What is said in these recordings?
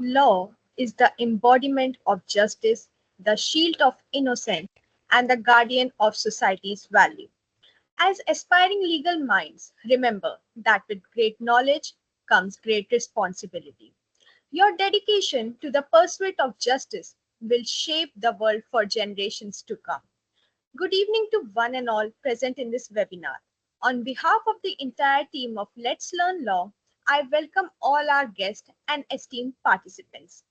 Law is the embodiment of justice, the shield of innocence, and the guardian of society's value. As aspiring legal minds, remember that with great knowledge comes great responsibility. Your dedication to the pursuit of justice will shape the world for generations to come. Good evening to one and all present in this webinar. On behalf of the entire team of Let's Learn Law, I welcome all our guests and esteemed participants.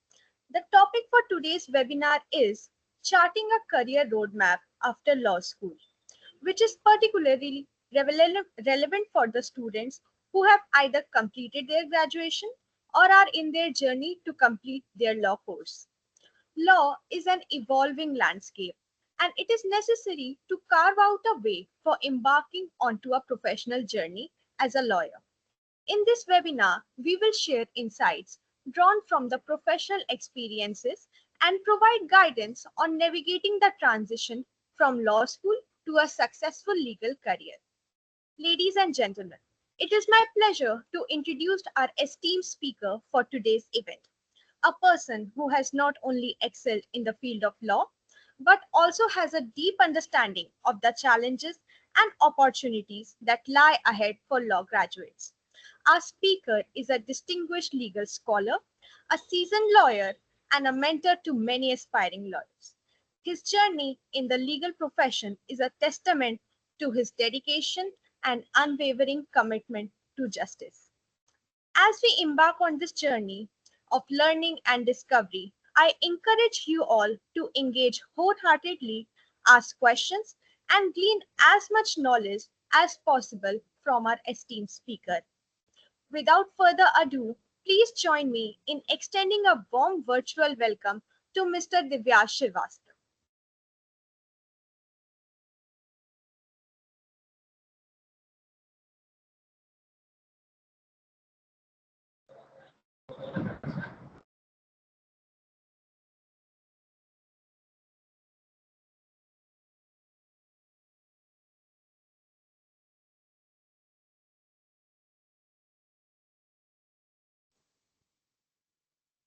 The topic for today's webinar is Charting a Career Roadmap After Law School, which is particularly relevant for the students who have either completed their graduation or are in their journey to complete their law course. Law is an evolving landscape, and it is necessary to carve out a way for embarking onto a professional journey as a lawyer. In this webinar, we will share insights drawn from the professional experiences and provide guidance on navigating the transition from law school to a successful legal career. Ladies and gentlemen, it is my pleasure to introduce our esteemed speaker for today's event, a person who has not only excelled in the field of law, but also has a deep understanding of the challenges and opportunities that lie ahead for law graduates. Our speaker is a distinguished legal scholar, a seasoned lawyer, and a mentor to many aspiring lawyers. His journey in the legal profession is a testament to his dedication and unwavering commitment to justice. As we embark on this journey of learning and discovery, I encourage you all to engage wholeheartedly, ask questions, and glean as much knowledge as possible from our esteemed speaker. Without further ado, please join me in extending a warm virtual welcome to Mr. Divyash Srivastava.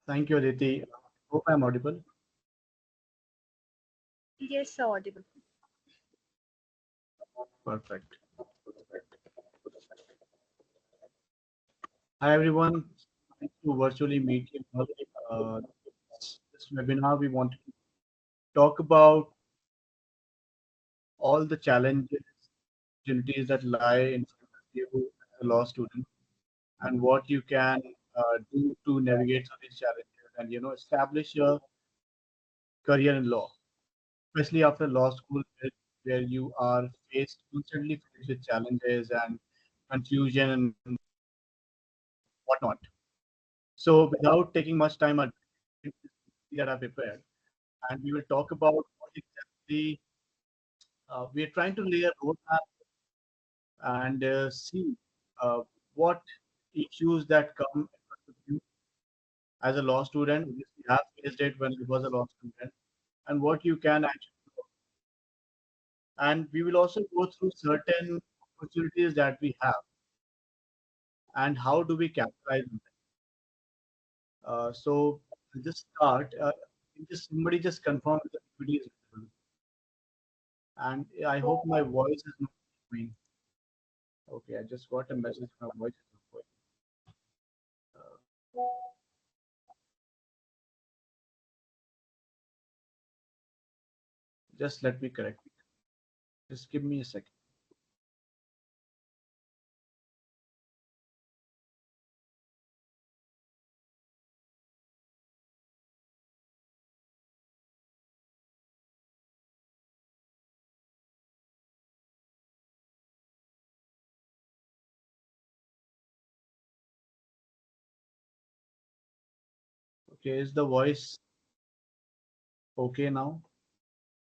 Thank you, Aditi. Hope I'm audible. Yes, sir, audible. Perfect. Hi, everyone. Nice to virtually meet you all. Uh, this webinar, we want to talk about all the challenges, opportunities that lie in front of you as a law student, and what you can do to navigate through these challenges and establish your career in law, especially after law school, where you are constantly faced with challenges and confusion and whatnot. So without taking much time, that are prepared, and we will talk about what exactly we are trying to lay a roadmap and see uh, what issues that come in front of you as a law student. We have faced it when I was a law student, and what you can actually do. And we will also go through certain opportunities that we have and how do we capitalize on them. So I'll just start. Just somebody just confirm if the PPT is visible. And I hope my voice is not going. Okay, I just got a message. My voice is not going. Just let me correct it. Just give me a second. Okay, is the voice okay now?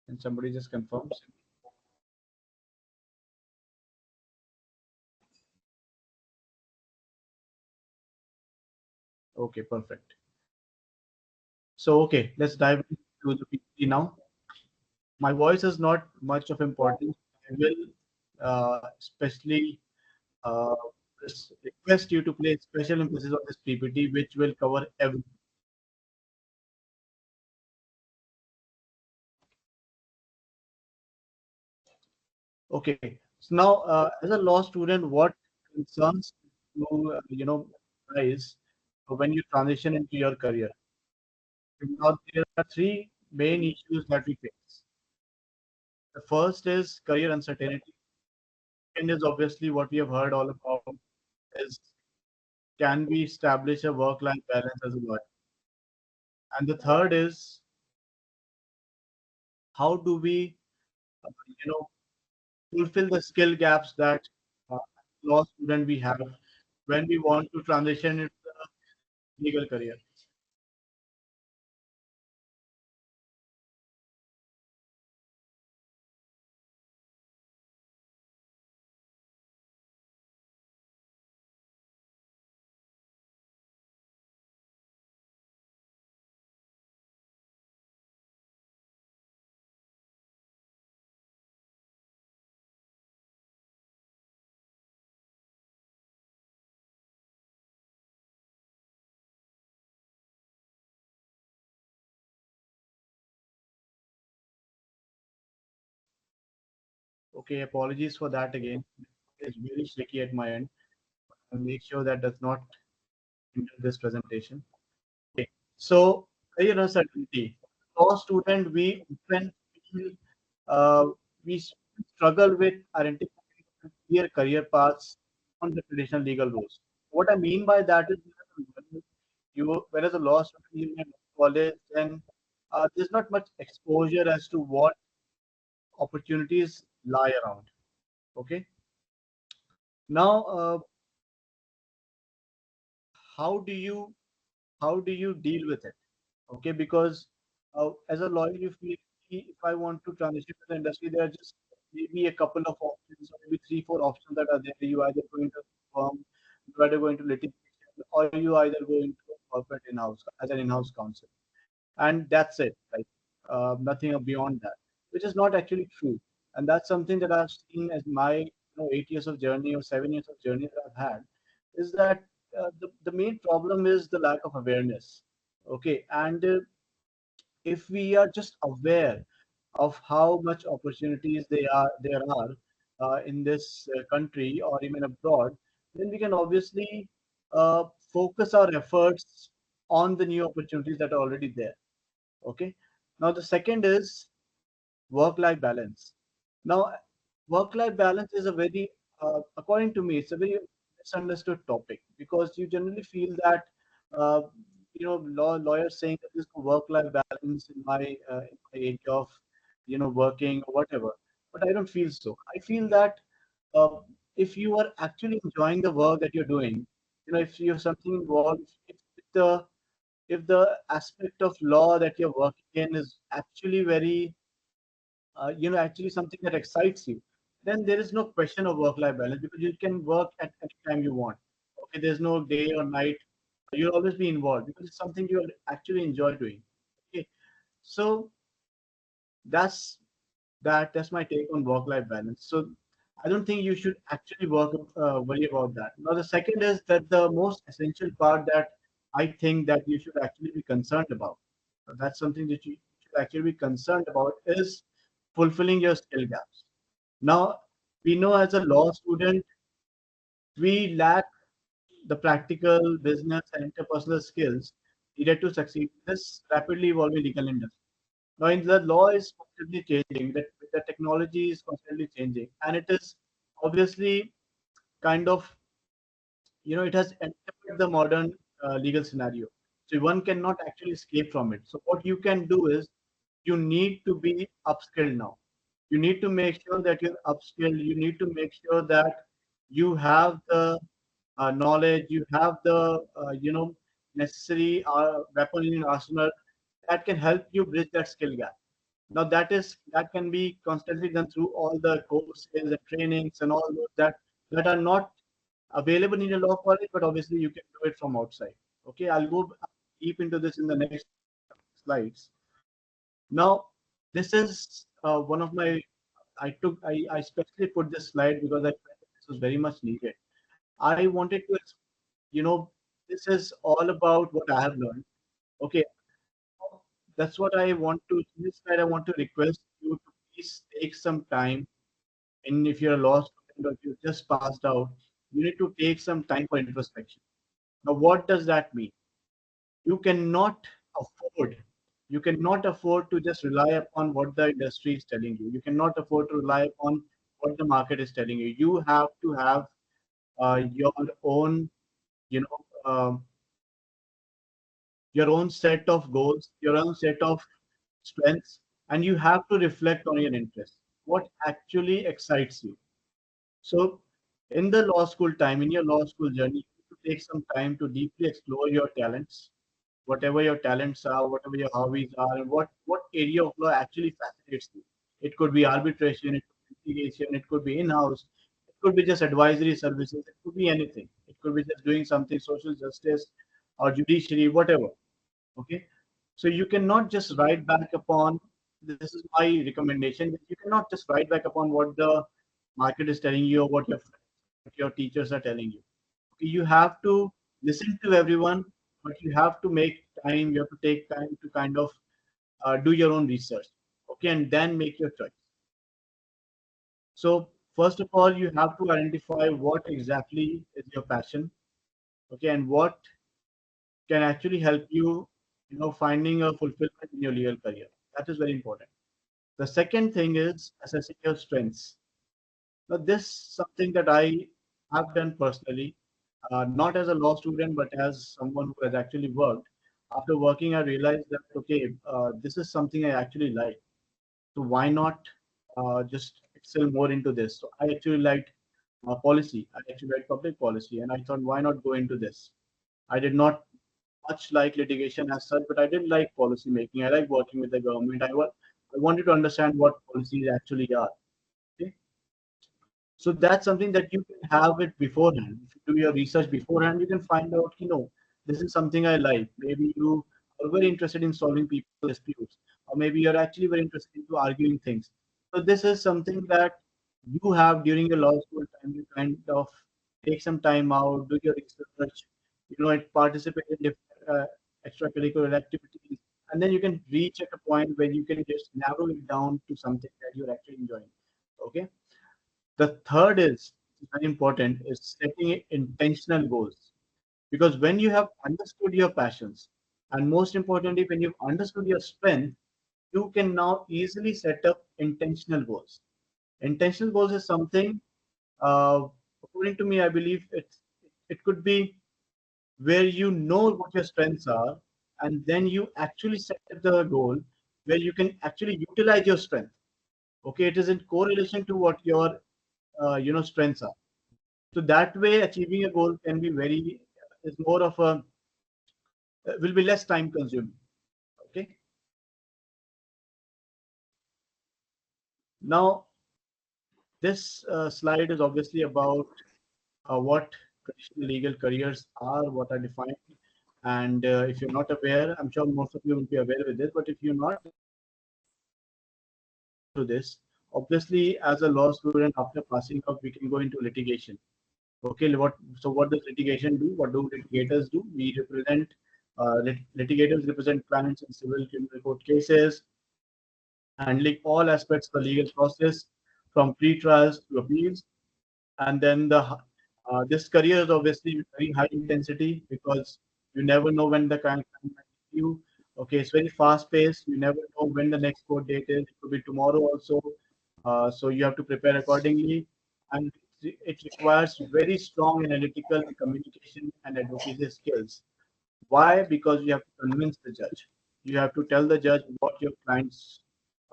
And somebody just confirms. Okay, perfect. So okay, let's dive into the PPT now. My voice is not much of importance. I will especially uh, request you to place special emphasis on this PPT, which will cover everything. Okay. So now, as a law student, what concerns you, rise when you transition into your career? Now, there are three main issues that we face. The first is career uncertainty. Second is obviously what we have heard all about is can we establish a work-life balance as a lawyer? And the third is how do we, you know, fulfill the skill gaps that law student we have when we want to transition into the legal career. Okay, apologies for that again. It's very shaky at my end. I'll make sure that does not hinder this presentation. Okay, so career uncertainty. Law student, we often feel uh, we struggle with identifying clear career paths on the traditional legal roles. What I mean by that is, you, whereas a law student in college, then there's not much exposure as to what opportunities lie around. Okay, now how do you how do you deal with it? Okay, because as a lawyer, you feel if I want to transition to the industry, there are just maybe a couple of options, or maybe three, four options that are there. You either going to firm, you either going to litigation, or you either going to corporate in-house as an in-house counsel, and that's it. Like nothing beyond that, which is not actually true, and that's something that I've seen as my 8 years of journey or 7 years of journey that I've had, is that the main problem is the lack of awareness. Okay, and if we are just aware of how much opportunities there are in this country or even abroad, then we can obviously focus our efforts on the new opportunities that are already there. Okay. Now the second is work-life balance. Now, work-life balance is a very, according to me, it's a very misunderstood topic because you generally feel that, uh, lawyers saying that there's no work-life balance in my age of, working or whatever. But I don't feel so. I feel that uh, if you are actually enjoying the work that you're doing, if you have something involved, if the aspect of law that you're working in is actually very actually something that excites you, then there is no question of work-life balance because you can work at any time you want. Okay, there's no day or night. You'll always be involved because it's something you actually enjoy doing. Okay, so that's that's my take on work-life balance. So I don't think you should actually worry about that. Now the second is that the most essential part that I think that you should actually be concerned about. That's something that you should actually be concerned about is fulfilling your skill gaps. Now, we know as a law student, we lack the practical business and interpersonal skills needed to succeed in this rapidly evolving legal industry. Now, in the law is constantly changing, the technology is constantly changing, and it is obviously kind of, it has entered the modern legal scenario. So one cannot actually escape from it. So what you can do is you need to be upskilled now. You need to make sure that you're upskilled. You need to make sure that you have the knowledge, you have the necessary weapon in your arsenal that can help you bridge that skill gap. Now that can be constantly done through all the courses and trainings and all those that are not available in a law college, but obviously you can do it from outside. Okay, I'll go deep into this in the next slides. Now, this is one of my. I specially put this slide because I felt this was very much needed. I wanted to, you know, this is all about what I have learned. Okay, that's what I want to. In this slide, I want to request you to please take some time And if you're a law student or you just passed out, you need to take some time for introspection. Now, what does that mean? You cannot afford you cannot afford to just rely upon what the industry is telling you. You cannot afford to rely upon what the market is telling you. You have to have your own, you know, your own set of goals, your own set of strengths, and you have to reflect on your interests. What actually excites you? So, in the law school time, in your law school journey, you have to take some time to deeply explore your talents, whatever your talents are, whatever your hobbies are, and what area of law actually fascinates you. It could be arbitration, it could be litigation, it could be in-house, it could be just advisory services, it could be anything. It could be just doing something social justice or judiciary, whatever. Okay, so you cannot just write back upon. This is my recommendation. You cannot just write back upon what the market is telling you or what your friends, what your teachers are telling you. Okay, you have to listen to everyone, but you have to make time. You have to take time to kind of do your own research. Okay, and then make your choice. So first of all, you have to identify what exactly is your passion. Okay, and what can actually help you, finding a fulfillment in your legal career. That is very important. The second thing is assessing your strengths. Now, this is something that I have done personally, not as a law student, but as someone who has actually worked. After working, I realized that, okay, this is something I actually like. So why not just excel more into this? So I actually liked policy. I actually liked public policy, and I thought, why not go into this? I did not much like litigation as such, but I did like policy making. I like working with the government. I wanted to understand what policies actually are. Okay? So that's something that you can have it beforehand. If you do your research beforehand, you can find out, this is something I like. Maybe you are very interested in solving people disputes, or maybe you're actually very interested into arguing things. So this is something that you have during your law school time. You kind of take some time out, do your research, participate in different extracurricular activities, and then you can reach at a point where you can just narrow it down to something that you're actually enjoying. Okay. The third is very important is setting intentional goals. Because when you have understood your passions, and most importantly, when you've understood your strength, you can now easily set up intentional goals. Intentional goals is something, according to me, I believe it could be where you know what your strengths are, and then you actually set the goal where you can actually utilize your strength. Okay, it is in correlation to what your strengths are. So that way, achieving a goal can be very is more of a will be less time consuming. Okay. Now, this slide is obviously about what traditional legal careers are, what are defined. And if you're not aware, I'm sure most of you will be aware with this. But if you're not to this, obviously, as a law student, after passing out, we can go into litigation. Okay, what does litigation do? What do litigators do? We represent litigators represent clients in civil criminal court cases, handling all aspects of the legal process from pre-trials to appeals. And then this career is obviously very high intensity because you never know when the client might hit you. Okay, it's very fast paced. You never know when the next court date is. It could be tomorrow also. So you have to prepare accordingly, and it requires very strong analytical and communication and advocacy skills. Why? Because you have to convince the judge. You have to tell the judge what your client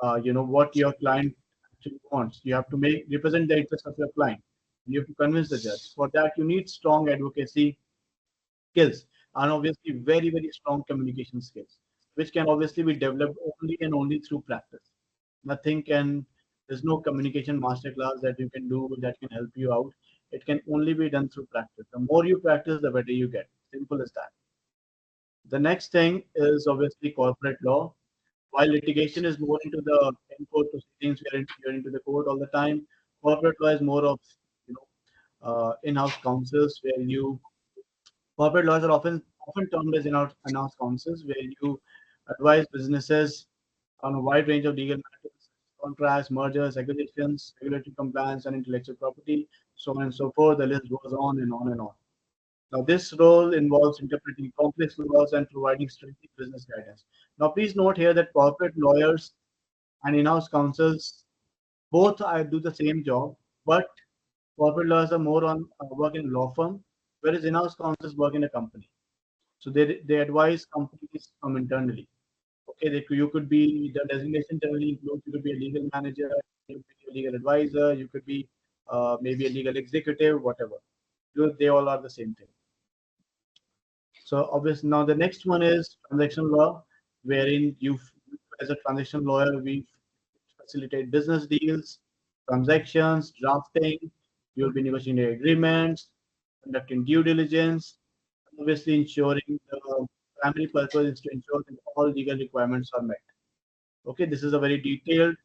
actually wants. You have to represent the interest of your client. You have to convince the judge. For that, you need strong advocacy skills and obviously very, very strong communication skills, which can obviously be developed only and only through practice. Nothing can, there's no communication masterclass that you can do that can help you out. It can only be done through practice. The more you practice, the better you get. Simple as that. The next thing is obviously corporate law. While litigation is more into the in-court proceedings, you're into the court all the time. Corporate law is more of in-house counsels where you corporate lawyers are often termed as in-house counsels where you advise businesses on a wide range of legal matters contracts, mergers, acquisitions, regulatory compliance, and intellectual property, so on and so forth. The list goes on and on and on. Now, this role involves interpreting complex laws and providing strategic business guidance. Now, please note here that corporate lawyers and in-house counsels both do the same job, but corporate lawyers are more on work in law firm, whereas in-house counsels work in a company. So they advise companies from internally. Okay, you could be the designation generally includes you could be a legal manager, you could be a legal advisor, you could be maybe a legal executive, whatever. They all are the same thing. So obviously now the next one is transaction law, wherein you, as a transaction lawyer, we facilitate business deals, transactions, drafting. You'll be negotiating agreements, conducting due diligence, obviously ensuring the primary purpose is to ensure that all legal requirements are met. Okay, this is a very detailed,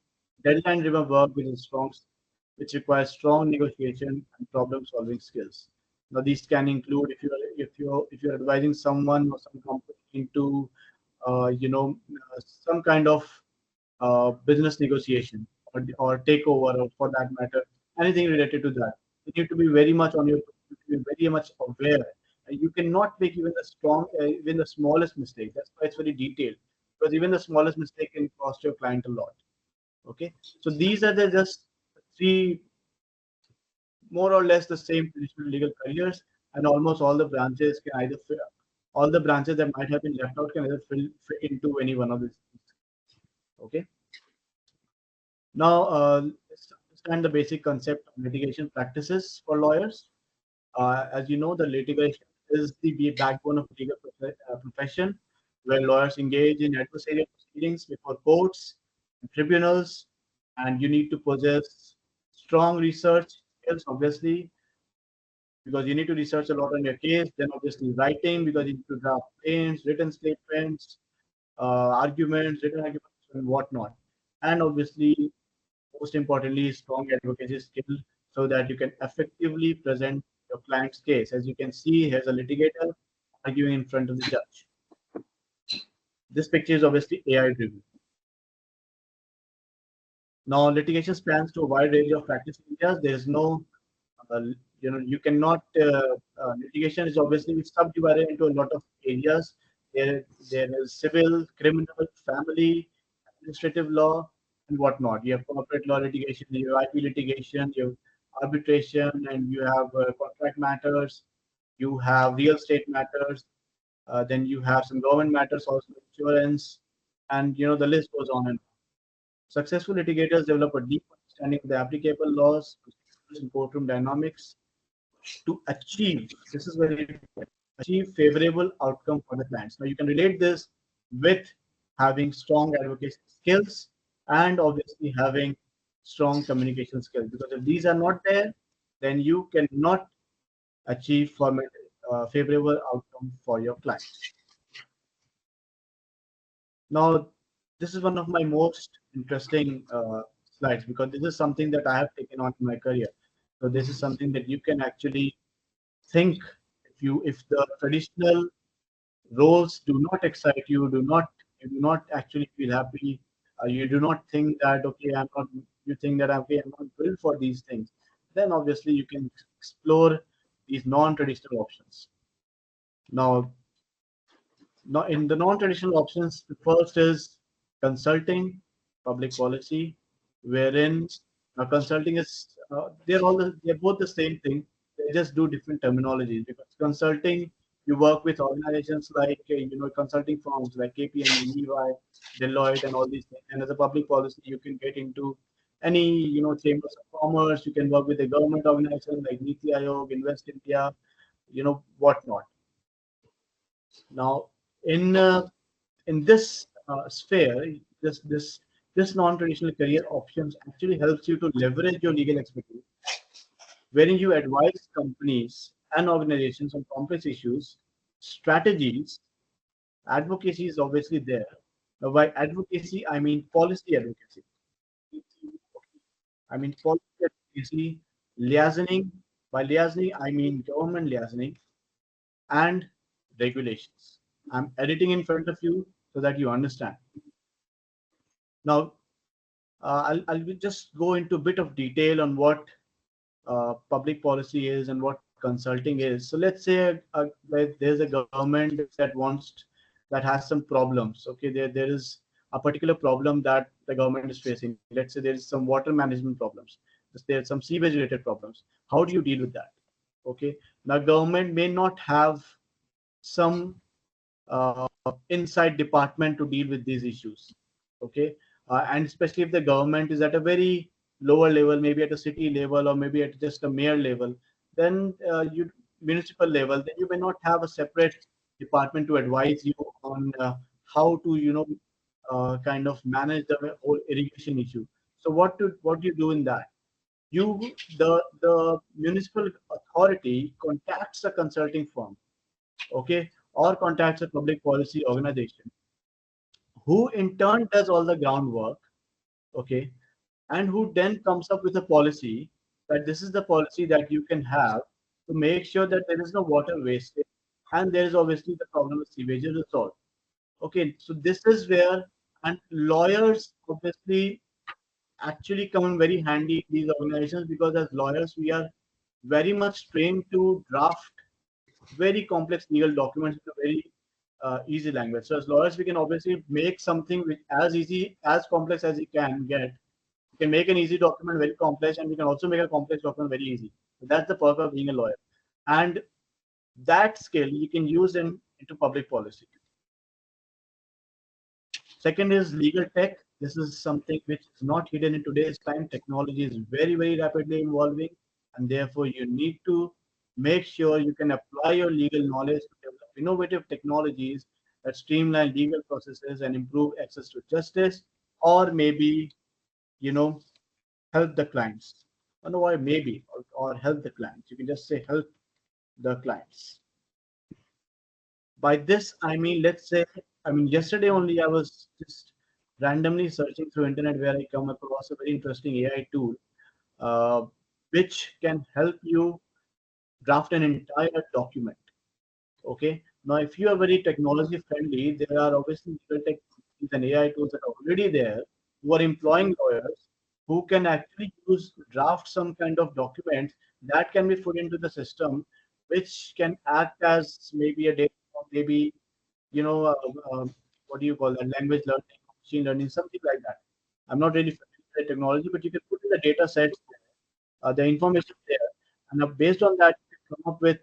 deadline-driven work which requires strong negotiation and problem-solving skills. Now, these can include if you're advising someone or some company into some kind of business negotiation or takeover, or for that matter, anything related to that. You need to be very much on your, you need to be very much aware. You cannot make even the smallest mistake. That's why it's very detailed, because even the smallest mistake can cost your client a lot. Okay, so these are the just three more or less the same traditional legal careers, and almost all the branches can either all the branches that might have been left out can either fit into any one of these. Okay. Now, let's understand the basic concept of litigation practices for lawyers. As you know, the litigation is the backbone of legal profession, where lawyers engage in adversarial proceedings before courts and tribunals, and you need to possess strong research skills, obviously, because you need to research a lot on your case. Then, obviously, writing, because you need to draft claims, written statements, arguments, written arguments, and whatnot. And obviously, most importantly, strong advocacy skill so that you can effectively present your client's case. As you can see, here's a litigator arguing in front of the judge. This picture is obviously AI driven. Now, litigation spans to a wide range of practice areas. There is no, you cannot, litigation is obviously subdivided into a lot of areas. There is civil, criminal, family, administrative law, and whatnot. You have corporate law litigation, you have IP litigation, you have arbitration, and you have contract matters, you have real estate matters, then you have some government matters, also insurance, and the list goes on and on. Successful litigators develop a deep understanding of the applicable laws and courtroom dynamics to achieve, this is very important, achieve favorable outcome for the clients. Now you can relate this with having strong advocacy skills and obviously having strong communication skills, because if these are not there, then you cannot achieve favorable outcome for your clients. Now, this is one of my most interesting slides, because this is something that I have taken on in my career. So this is something that you can actually think, if the traditional roles do not excite you, you do not actually feel happy, you do not think that okay, you think that okay, I'm not built for these things, then obviously you can explore these non-traditional options. Now, in the non-traditional options, the first is consulting, public policy, wherein consulting is they're both the same thing. They just do different terminologies, because consulting, you work with organizations like consulting firms like KPMG, EY, Deloitte, and all these things. And as a public policy, you can get into any chambers of commerce. You can work with a government organization like Niti Aayog, Invest India, whatnot. Now, in this sphere, this non-traditional career options actually helps you to leverage your legal expertise, wherein you advise companies and organizations on complex issues, strategies. Advocacy is obviously there. Now, by advocacy, I mean policy advocacy. I mean policy advocacy, liaisoning. By liaisoning, I mean government liaisoning and regulations. I'm editing in front of you so that you understand. Now, I'll just go into a bit of detail on what public policy is and what consulting is. So let's say like there's a government that has some problems. Okay, there is a particular problem that the government is facing. Let's say there is some water management problems. There's some sewage related problems. How do you deal with that? Okay, now government may not have some inside department to deal with these issues. Okay, and especially if the government is at a very lower level, maybe at a city level or maybe at just a mayor level, then you municipal level, then you may not have a separate department to advise you on how to kind of manage the whole irrigation issue. So what do you do in that? You the municipal authority contacts a consulting firm, okay, or contacts a public policy organization who in turn does all the groundwork, okay, and who then comes up with a policy that this is the policy that you can have to make sure that there is no water wastage and there is obviously the problem of sewage is resolved. Okay, so this is where, and lawyers obviously actually come in very handy in these organizations, because as lawyers we are very much trained to draft very complex legal documents in a very easy language. So as lawyers, we can obviously make something which as easy, as complex as you can get. We can make an easy document very complex, and we can also make a complex document very easy. So that's the purpose of being a lawyer. And that skill you can use into public policy. Second is legal tech. This is something which is not hidden in today's time. Technology is very, very rapidly evolving, and therefore you need to make sure you can apply your legal knowledge to develop innovative technologies that streamline legal processes and improve access to justice, or maybe, you know, help the clients. I don't know why maybe, or help the clients. You can just say help the clients. By this, I mean, let's say, I mean, yesterday only I was just randomly searching through internet where I come across a very interesting AI tool, uh, which can help you draft an entire document. Okay. Now, if you are very technology friendly, there are obviously legal tech companies and AI tools that are already there who are employing lawyers who can actually use draft some kind of document that can be put into the system, which can act as maybe a data, or maybe you know, what do you call that? Language learning, machine learning, something like that. I'm not really familiar with the technology, but you can put in the data sets, the information there, and based on that, you can come up with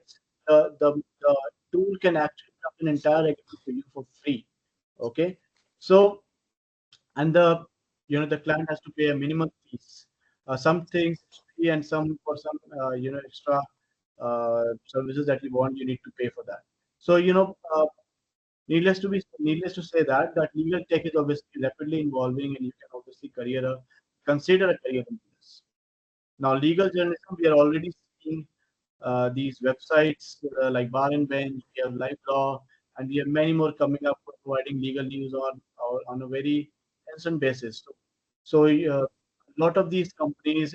the tool can actually draft an entire agreement for you for free. Okay, so and the client has to pay a minimum fees. Some things free and some for some extra services that you want, you need to pay for that. So needless to say that legal tech is obviously rapidly evolving, and you can obviously consider a career in this. Now, legal journalism, we are already seeing these websites like Bar and Bench, we have Live Law, and we have many more coming up for providing legal news on a very instant basis. So a lot of these companies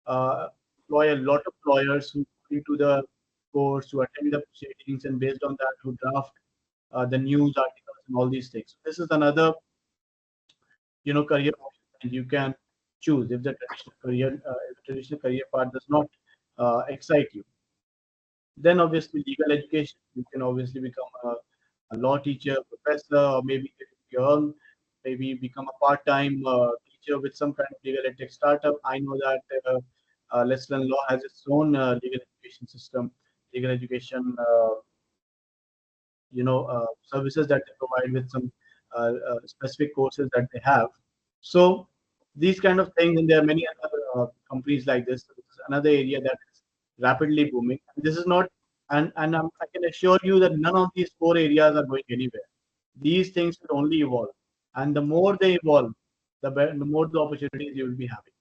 employ a lot of lawyers who go into the courts, to attend the proceedings, and based on that, who draft the news articles and all these things. This is another career option that you can choose if the traditional career path does not excite you. Then obviously legal education. You can obviously become a law teacher, professor, or maybe if you earn, maybe become a part-time teacher with some kind of legal tech startup. I know that Let's Learn Law has its own legal education system, legal education services that they provide with some specific courses that they have. So these kind of things, and there are many other companies like this. So this is another area that is rapidly booming. And this is not, and I can assure you that none of these four areas are going anywhere. These things will only evolve, and the more they evolve, the more the opportunities you will be having.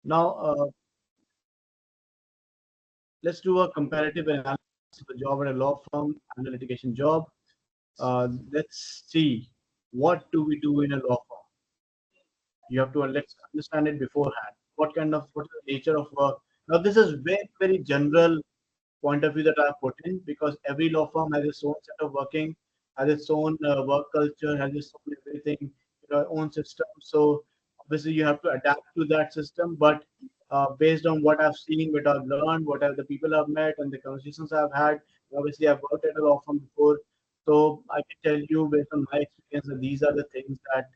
Now, let's do a comparative analysis of a job at a law firm and a litigation job. Let's see, what do we do in a law firm? You have to let's understand it beforehand. What is the nature of work? Now, this is very, very general point of view that I have put in, because every law firm has its own set of working, has its own work culture, has its own everything. own system. So obviously you have to adapt to that system. But based on what I've seen, what I've learned, what are the people I've met, and the conversations I've had, obviously I've worked at a law firm before, so I can tell you based on my experience that these are the things that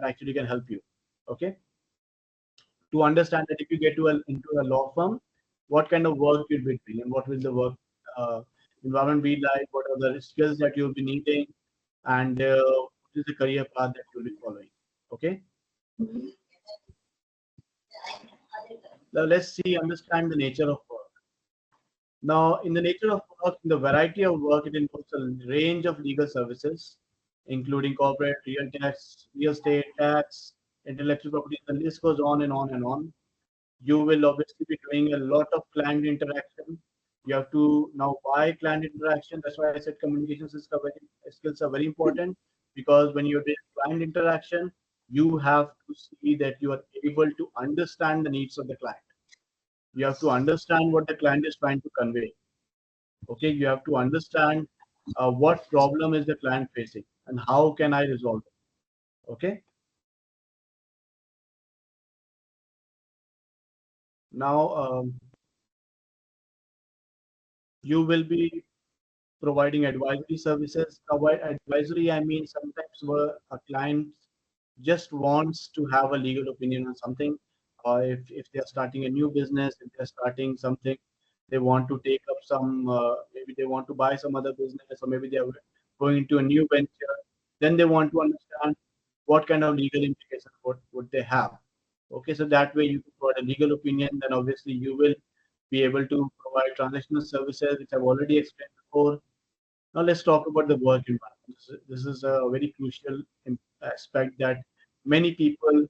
actually can help you. Okay, to understand that if you get into a law firm, what kind of work you'll be doing and what will the work uh, environment be like, what are the skills that you'll be needing, and what is the career path that you'll be following. Okay, now let's see, understand the nature of work. Now, in the nature of work, in the variety of work, it involves a range of legal services, including corporate, real tax, real estate tax, intellectual property. The list goes on and on and on. You will obviously be doing a lot of client interaction. You have to now why client interaction. That's why I said skills are very important, because when you're doing client interaction, you have to see that you are able to understand the needs of the client. You have to understand what the client is trying to convey. Okay, you have to understand what problem is the client facing and how can I resolve it. Okay, now you will be providing advisory services. Provide advisory, I mean sometimes where a client just wants to have a legal opinion on something. If they're starting a new business, if they're starting something, they want to take up some, maybe they want to buy some other business, or maybe they're going into a new venture. Then they want to understand what kind of legal implications would they have. Okay, so that way you can provide a legal opinion. Then obviously you will be able to provide transactional services, which I've already explained before. Now let's talk about the work environment. This is a very crucial aspect that many people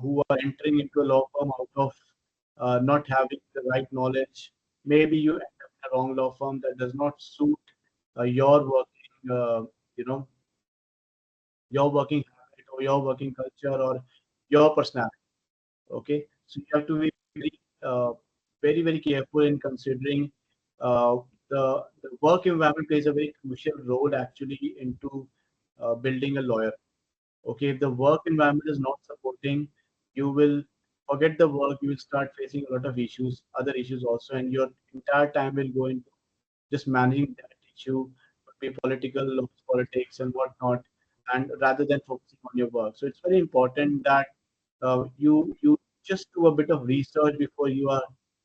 who are entering into a law firm out of not having the right knowledge, maybe you end up in a wrong law firm that does not suit your working, you know, your working habit or your working culture or your personality. Okay, so you have to be very careful in considering uh, the work environment plays a very crucial role actually into building a lawyer. Okay, if the work environment is not supporting, you will forget the work. You will start facing a lot of issues, other issues also, and your entire time will go into just managing that issue, could be political politics and whatnot, and rather than focusing on your work. So it's very important that you just do a bit of research before you are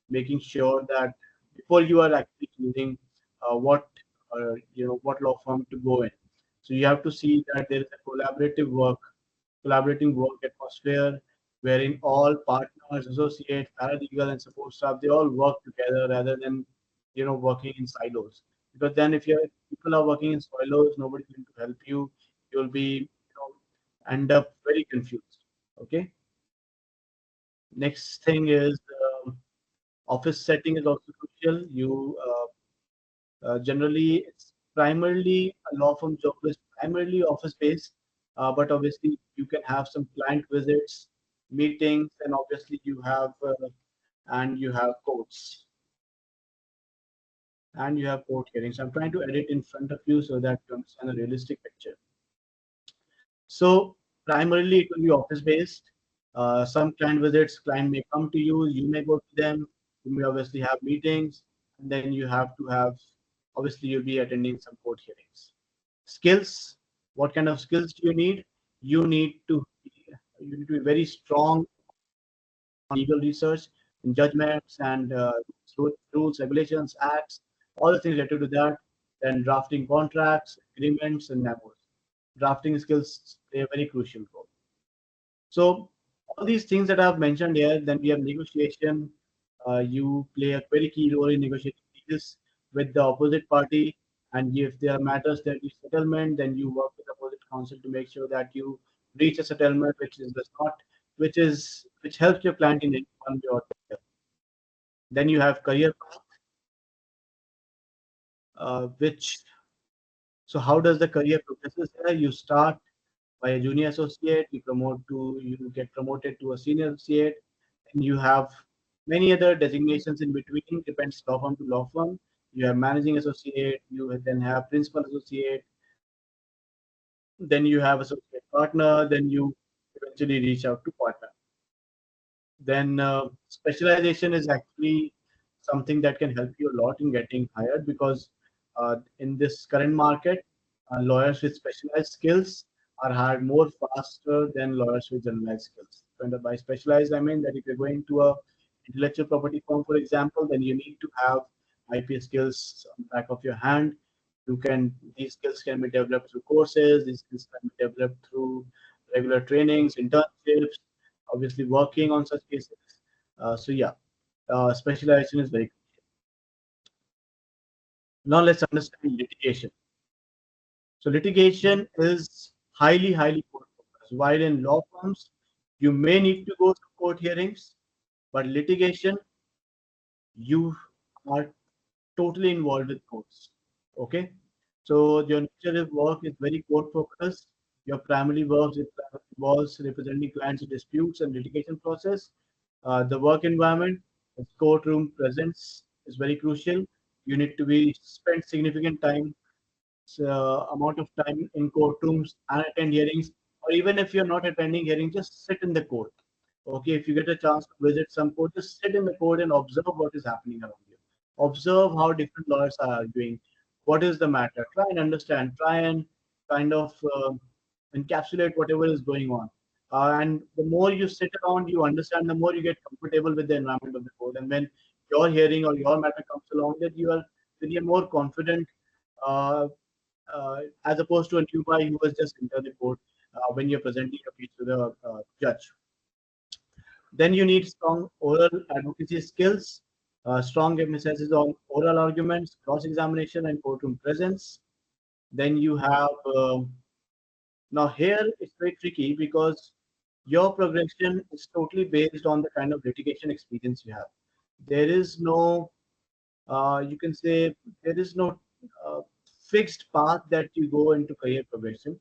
making sure that before you are actually choosing what what law firm to go in. So you have to see that there is a collaborating work atmosphere wherein all partners, associates, paralegal, and support staff, they all work together rather than working in silos. Because then if people are working in silos, nobody's going to help you. You'll be end up very confused. Okay. Next thing is office setting is also crucial. You generally it's primarily a law firm job is primarily office based, but obviously you can have some client visits, meetings, and obviously you have courts and you have court hearings. I'm trying to edit in front of you so that you understand a realistic picture. So primarily it will be office based. Some client visits, client may come to you, you may go to them. You may obviously have meetings, and then you have to have obviously you'll be attending some court hearings. Skills. What kind of skills do you need? You need to you need to be very strong on legal research and judgments and rules, regulations, acts, all the things related to that. Then drafting contracts, agreements, and memos. Drafting skills play a very crucial role. So all these things that I've mentioned here, then we have negotiation. You play a very key role in negotiating deals with the opposite party. And if there are matters that you settlement, then you work with the opposite counsel to make sure that you reach a settlement which is does not, which helps your client in any one way or the other. Then you have career path, which so how does the career progresses there? You start by a junior associate, you get promoted to a senior associate, and you have many other designations in between, depends law firm to law firm. You have managing associate, you then have principal associate, then you have associate partner, then you eventually reach out to partner. Then specialization is actually something that can help you a lot in getting hired, because in this current market, lawyers with specialized skills are hired more faster than lawyers with generalized skills. And by specialized, I mean that if you're going to a intellectual property firm, for example, then you need to have IP skills on the back of your hand. These skills can be developed through courses, these skills can be developed through regular trainings, internships, obviously working on such cases. So yeah, specialization is very crucial. Now let's understand litigation. So litigation is highly court focused. While in law firms, you may need to go to court hearings, but litigation, you are totally involved with courts. Okay, so your nature of work is very court focused. Your primary work involves representing clients in disputes and litigation process. The work environment, the courtroom presence is very crucial. You need to be spend significant time, amount of time in courtrooms and attend hearings, or even if you're not attending hearings, just sit in the court. Okay, if you get a chance to visit some court, just sit in the court and observe what is happening around you. Observe how different lawyers are arguing. What is the matter? Try and understand. Try and kind of encapsulate whatever is going on. And the more you sit around, you understand, the more you get comfortable with the environment of the court. And when your hearing or your matter comes along, that you are more confident, uh, as opposed to a new guy who was just enter the court when you're presenting your case to the judge. Then you need strong oral advocacy skills, strong emphasis on oral arguments, cross-examination, and courtroom presence. Then you have now here it's very tricky because your progression is totally based on the kind of litigation experience you have. There is no, you can say, there is no uh, fixed path that you go into career progression,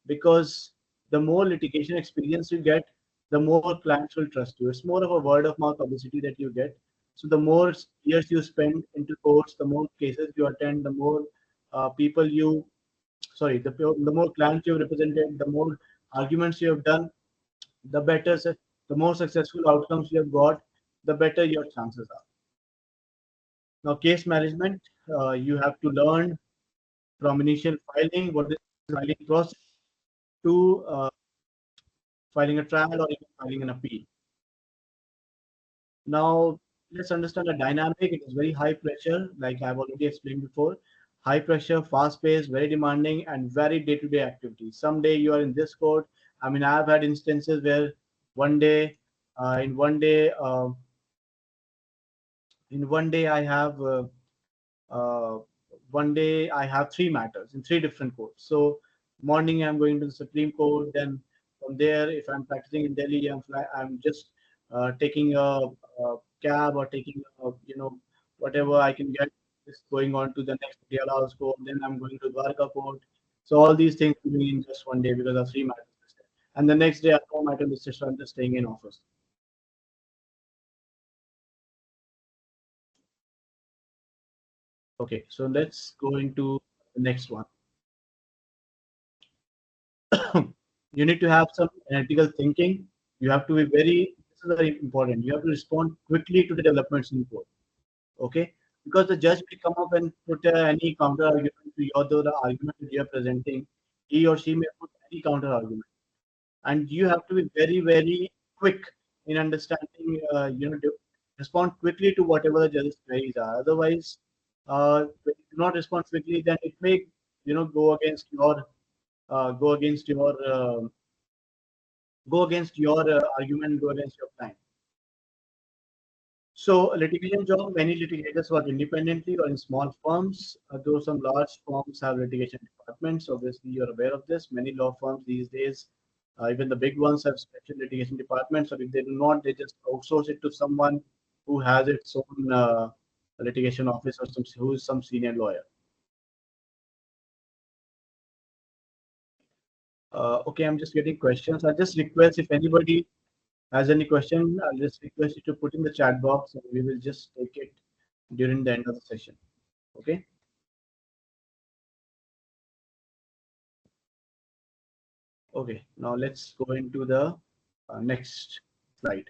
because the more litigation experience you get, the more clients will trust you. It's more of a word of mouth publicity that you get. So the more years you spend into courts, the more cases you attend, the more people you, sorry, the more clients you've represented, the more arguments you have done, the better, the more successful outcomes you have got, the better your chances are. Now, case management, you have to learn from initial filing, what is the filing process, to filing a trial or even filing an appeal. Now, let's understand the dynamic. It is very high pressure, like I've already explained before. High pressure, fast paced, very demanding, and very day to day activities. Someday you are in this court. I mean, I've had instances where one day, in one day, I have uh, one day I have three matters in three different courts. So morning I'm going to the Supreme Court. Then from there, if I'm practicing in Delhi, I'm just taking a cab or taking whatever I can get. Just going on to the next Patiala House Court. Then I'm going to Dwarka Court. So all these things I'm doing in just one day because of three matters listed. And the next day I have no matter listed, so I'm just staying in office. Okay, so let's go into the next one. You need to have some analytical thinking. You have to be this is very important. You have to respond quickly to the developments in court. Okay? Because the judge will come up and put any counter argument to the argument that you are presenting. He or she may put any counter argument. And you have to be very quick in understanding, respond quickly to whatever the judge's queries are. Otherwise, when you do not respond quickly, then it may, go against your, go against your, argument, go against your client. So, a litigation job, many litigators work independently or in small firms, though some large firms have litigation departments. Obviously, you're aware of this. Many law firms these days, even the big ones, have special litigation departments, or if they do not, they just outsource it to someone who has its own litigation office, or who is some senior lawyer. Okay, I'm just getting questions. I just request if anybody has any question, I'll just request you to put in the chat box and we will just take it during the end of the session. Okay. Okay, now let's go into the next slide.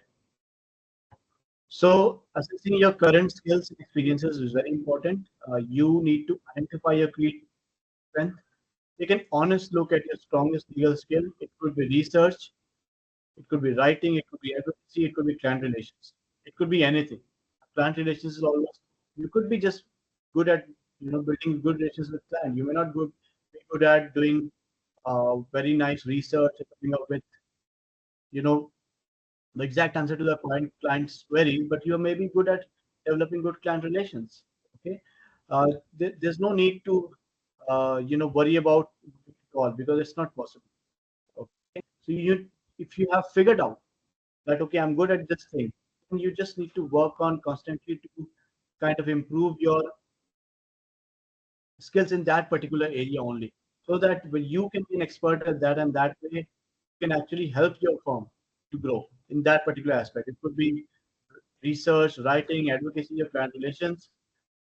So assessing your current skills and experiences is very important. You need to identify your key strength. Take an honest look at your strongest legal skill. It could be research, it could be writing, it could be advocacy, it could be client relations. It could be anything. Client relations is almost, you could be just good at building good relations with client. You may not be good at doing very nice research and coming up with you know the exact answer to the client's query, but you may be good at developing good client relations. Okay, there's no need to worry about all because it's not possible. Okay, so if you have figured out that okay, I'm good at this thing, then you just need to work on constantly to kind of improve your skills in that particular area only, so that when you can be an expert at that, and that way you can actually help your firm to grow in that particular aspect. It could be research, writing, advocacy, or client relations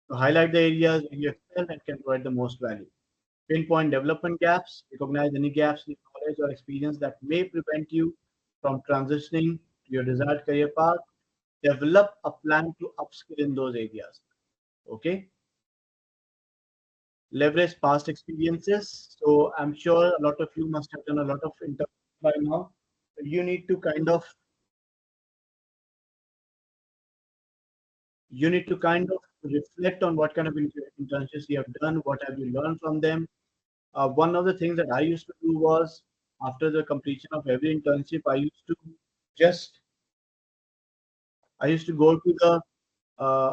to highlight the areas where you excel and can provide the most value. Pinpoint development gaps, recognize any gaps in knowledge or experience that may prevent you from transitioning to your desired career path. Develop a plan to upskill in those areas. Okay. Leverage past experiences. So I'm sure a lot of you must have done a lot of interviews by now. You need to kind of reflect on what kind of internships you have done, what have you learned from them. One of the things that I used to do was after the completion of every internship, just I used to go to the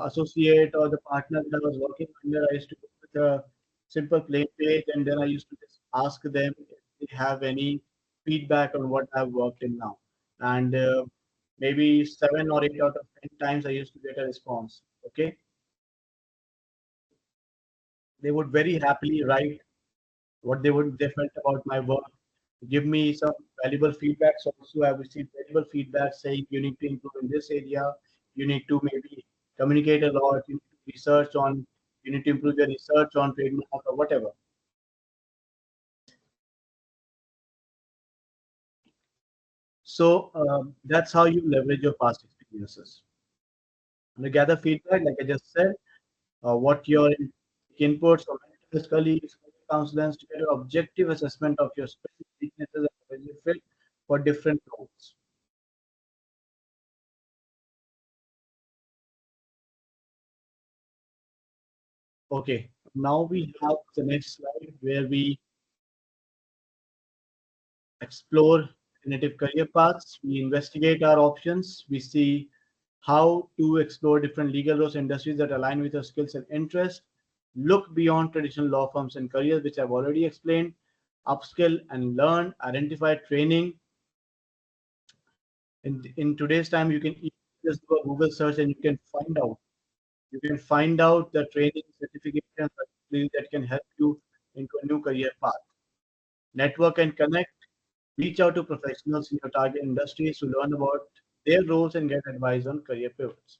associate or the partner that I was working under. I used to go with a simple plain page, and then I used to just ask them if they have any feedback on what I've worked in now. And maybe 7 or 8 out of 10 times I used to get a response. Okay, they would very happily write what they felt about my work, give me some valuable feedbacks. Also, I've received valuable feedback saying you need to improve in this area, you need to maybe communicate a lot, you need to improve your research on trademark or whatever. So that's how you leverage your past experiences. And to gather feedback, like I just said, what your inputs or mentors, colleagues, counselors to get an objective assessment of your specific weaknesses and where you fit for different roles. Okay, now we have the next slide where we explore alternative career paths. We investigate our options. We see how to explore different legal roles industries that align with your skills and interests. Look beyond traditional law firms and careers, which I've already explained. Upskill and learn, identify training. In today's time, you can just do a Google search and you can find out the training certifications that can help you into a new career path. Network and connect. Reach out to professionals in your target industries to learn about their roles and get advice on career pivots.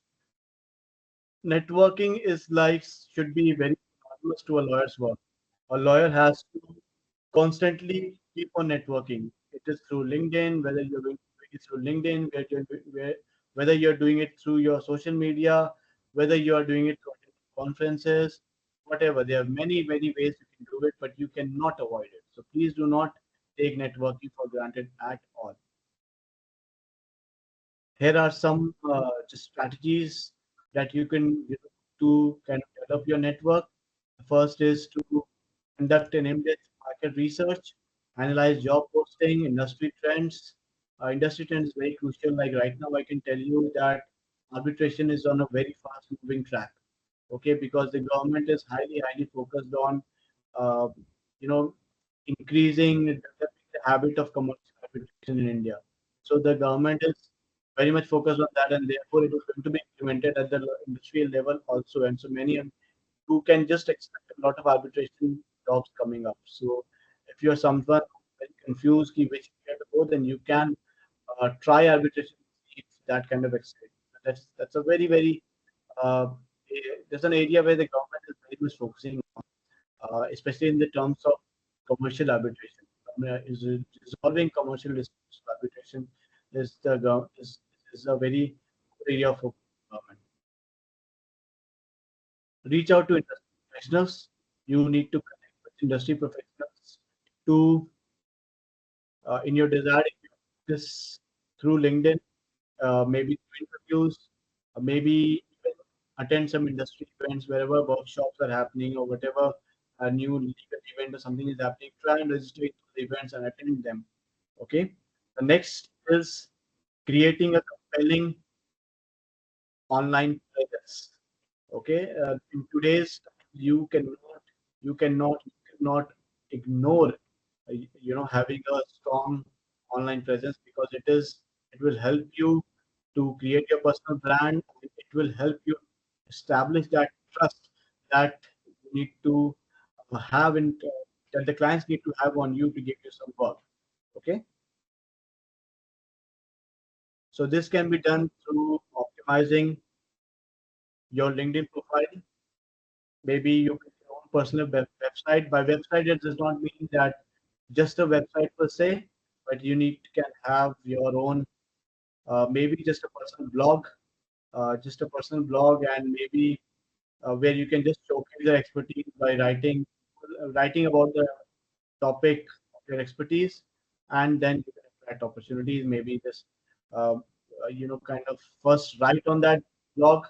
Networking is like should be very synonymous to a lawyer's work. A lawyer has to constantly keep on networking. It is through LinkedIn, whether you're doing it through LinkedIn, whether you're doing it through your social media, whether you are doing it through conferences, whatever. There are many ways you can do it, but you cannot avoid it. So please do not take networking for granted at all. Here are some just strategies that you can to kind of develop your network. The first is to conduct an in-depth market research, analyze job posting, industry trends. Industry trends is very crucial. Like right now, I can tell you that arbitration is on a very fast-moving track. Okay, because the government is highly focused on, uh, you know, increasing developing the habit of commercial arbitration in India. So the government is very much focused on that, and therefore it is going to be implemented at the industrial level also. And so many you can just expect a lot of arbitration jobs coming up. So if you're someone very confused ki which way to go, then you can try arbitration if that kind of exciting. That's a very uh, there's an area where the government is very much focusing on, especially in the terms of commercial arbitration. is resolving commercial disputes. Arbitration is is a very good area for government. Reach out to industry professionals. You need to connect with industry professionals to in your desired this through LinkedIn, maybe through interviews, maybe even attend some industry events wherever workshops are happening or whatever a new legal event or something is happening. Try and register to the events and attend them. Okay. The next is creating a compelling online presence. Okay, in today's time, you cannot ignore having a strong online presence because it will help you to create your personal brand. It will help you establish that trust that you need to have in that the clients need to have on you to give you some work. Okay, so this can be done through optimizing your LinkedIn profile. Maybe you make your own personal website. By website, it does not mean that just a website per se, but you need can have your own, maybe just a personal blog, and maybe where you can just showcase your expertise by writing about the topic of your expertise, and then you can attract opportunities. Maybe just kind of first write on that blog,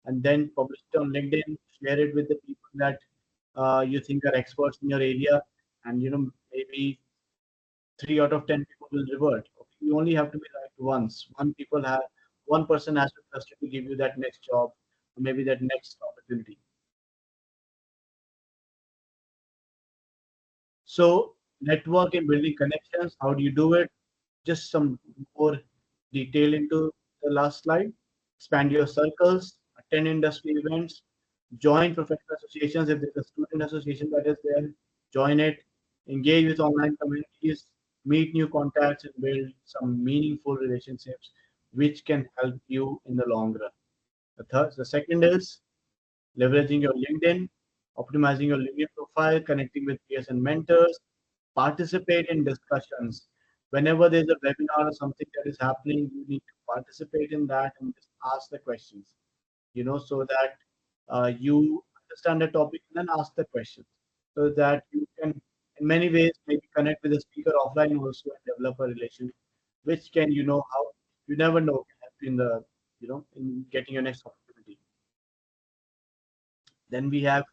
and then publish it on LinkedIn. Share it with the people that you think are experts in your area, and maybe 3 out of 10 people will revert. Okay? You only have to be right once. One person has to trust you to give you that next job, or maybe that next opportunity. So network and building connections, how do you do it? Just some more detail into the last slide. Expand your circles, attend industry events, join professional associations. If there's a student association that is there, join it. Engage with online communities, meet new contacts, and build some meaningful relationships, which can help you in the long run. The second is leveraging your LinkedIn, optimizing your LinkedIn profile, connecting with peers and mentors, participate in discussions. Whenever there's a webinar or something that is happening, you need to participate in that and just ask the questions, so that you understand the topic and then ask the questions, so that you can, in many ways, maybe connect with the speaker offline also and develop a relation, which can, how you never know, can help you in in getting your next opportunity. Then we have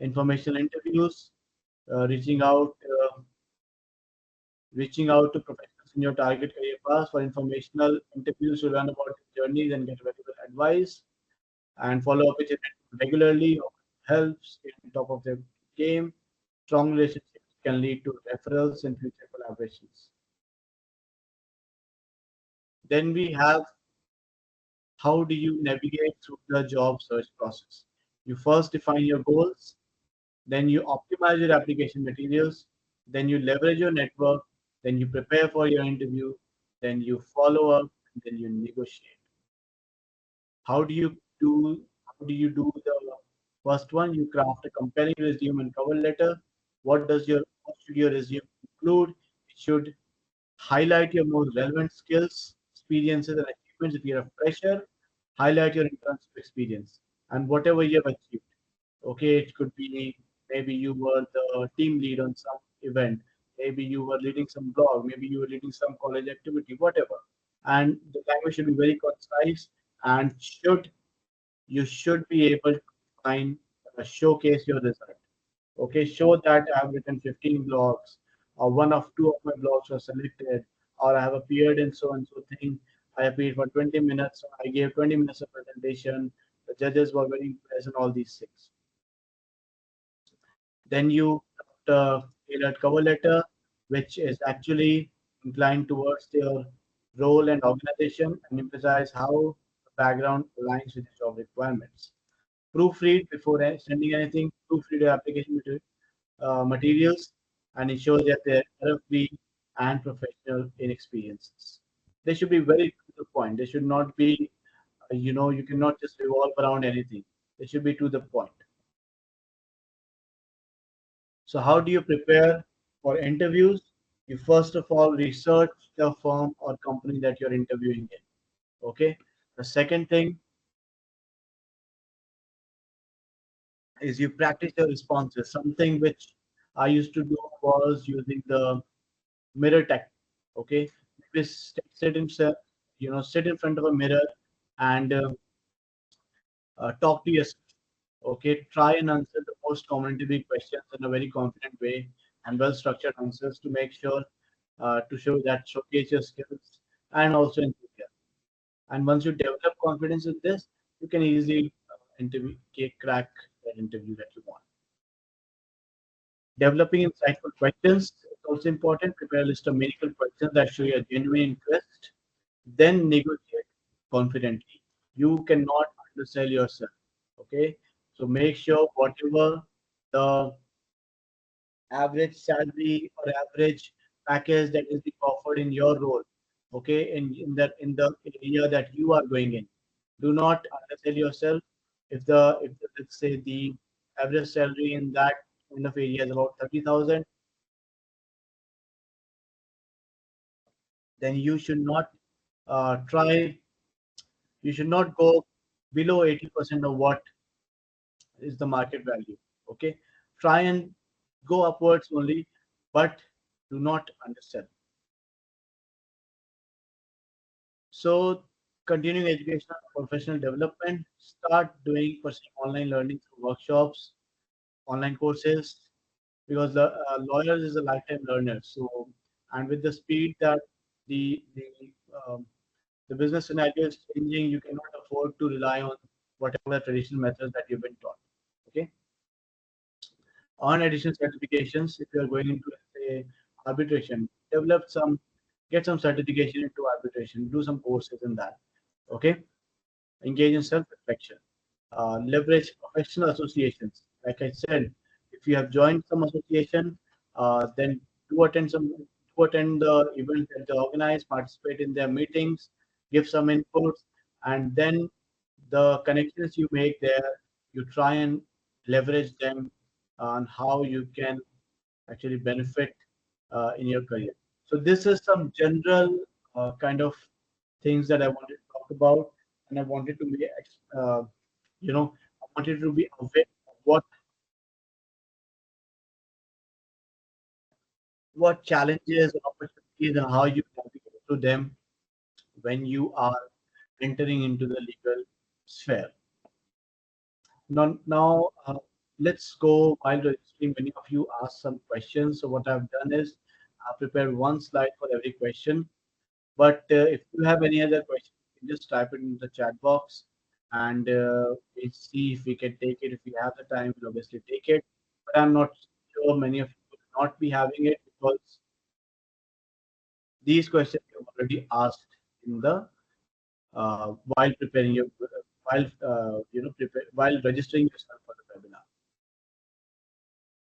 informational interviews, uh, reaching out, uh, reaching out to professionals in your target career path for informational interviews to learn about your journeys and get valuable advice, and follow up with it regularly helps stay on top of the game. Strong relationships can lead to referrals and future collaborations. Then we have how do you navigate through the job search process? You first define your goals, then you optimize your application materials, then you leverage your network, then you prepare for your interview, then you follow up, and then you negotiate. How do you do the first one? You craft a compelling resume and cover letter. What should your resume include? It should highlight your most relevant skills, experiences, and achievements. If you're a fresher, highlight your internship experience and whatever you have achieved. Okay, it could be maybe you were the team lead on some event, maybe you were leading some blog, maybe you were leading some college activity, whatever. And the language should be very concise and you should be able to find showcase your result. Okay, show that I have written 15 blogs, or one of two of my blogs were selected, or I have appeared in so and so thing. I appeared for 20 minutes. I gave 20 minutes of presentation. The judges were very impressed, and all these things. Then you draft a tailored cover letter, which is actually inclined towards your role and organization and emphasize how the background aligns with the job requirements. Proofread before sending anything, proofread your application materials, and ensure that they're error-free and professional in experiences. They should be very to the point. They should not be, you cannot just revolve around anything. They should be to the point. So how do you prepare for interviews? You first of all research the firm or company that you're interviewing in. Okay. The second thing is you practice your responses. Something which I used to do was using the mirror technique. Okay. Just sit in front of a mirror and talk to yourself. Okay. Try and answer the most common interview questions in a very confident way and well structured answers to make sure to show that showcase your skills and also enthusiasm. And once you develop confidence with this, you can easily crack that interview that you want. Developing insightful questions is also important. Prepare a list of meaningful questions that show your genuine interest. Then negotiate confidently. You cannot undersell yourself. Okay. So make sure whatever the average salary or average package that is being offered in your role, okay, in the area that you are going in. Do not undersell yourself. If let's say the average salary in that kind of area is about 30,000, then try you should not go below 80% of what is the market value. Okay, try and go upwards only, but do not undersell. So, continuing education and professional development, start doing pursuing online learning through workshops, online courses, because the lawyers is a lifetime learner. So, and with the speed that um, the business scenario is changing, you cannot afford to rely on whatever traditional methods that you've been taught. Okay, on additional certifications, if you are going into let's say arbitration, get some certification into arbitration, do some courses in that. Okay, engage in self-reflection, leverage professional associations. Like I said, if you have joined some association, then do attend the events that they organize, participate in their meetings, give some inputs, and then the connections you make there, you try and leverage them on how you can actually benefit in your career. So this is some general kind of things that I wanted to talk about, and I wanted to be, I wanted to be aware of what challenges and opportunities and how you navigate through them when you are entering into the legal sphere. Now, let's go while registering. Many of you asked some questions. So what I've done is I've prepared one slide for every question. But if you have any other questions, you can just type it in the chat box and we'll see if we can take it. If we have the time, we'll obviously take it. But I'm not sure many of you will not be having it because these questions you have already asked in the while preparing your while registering yourself for the webinar.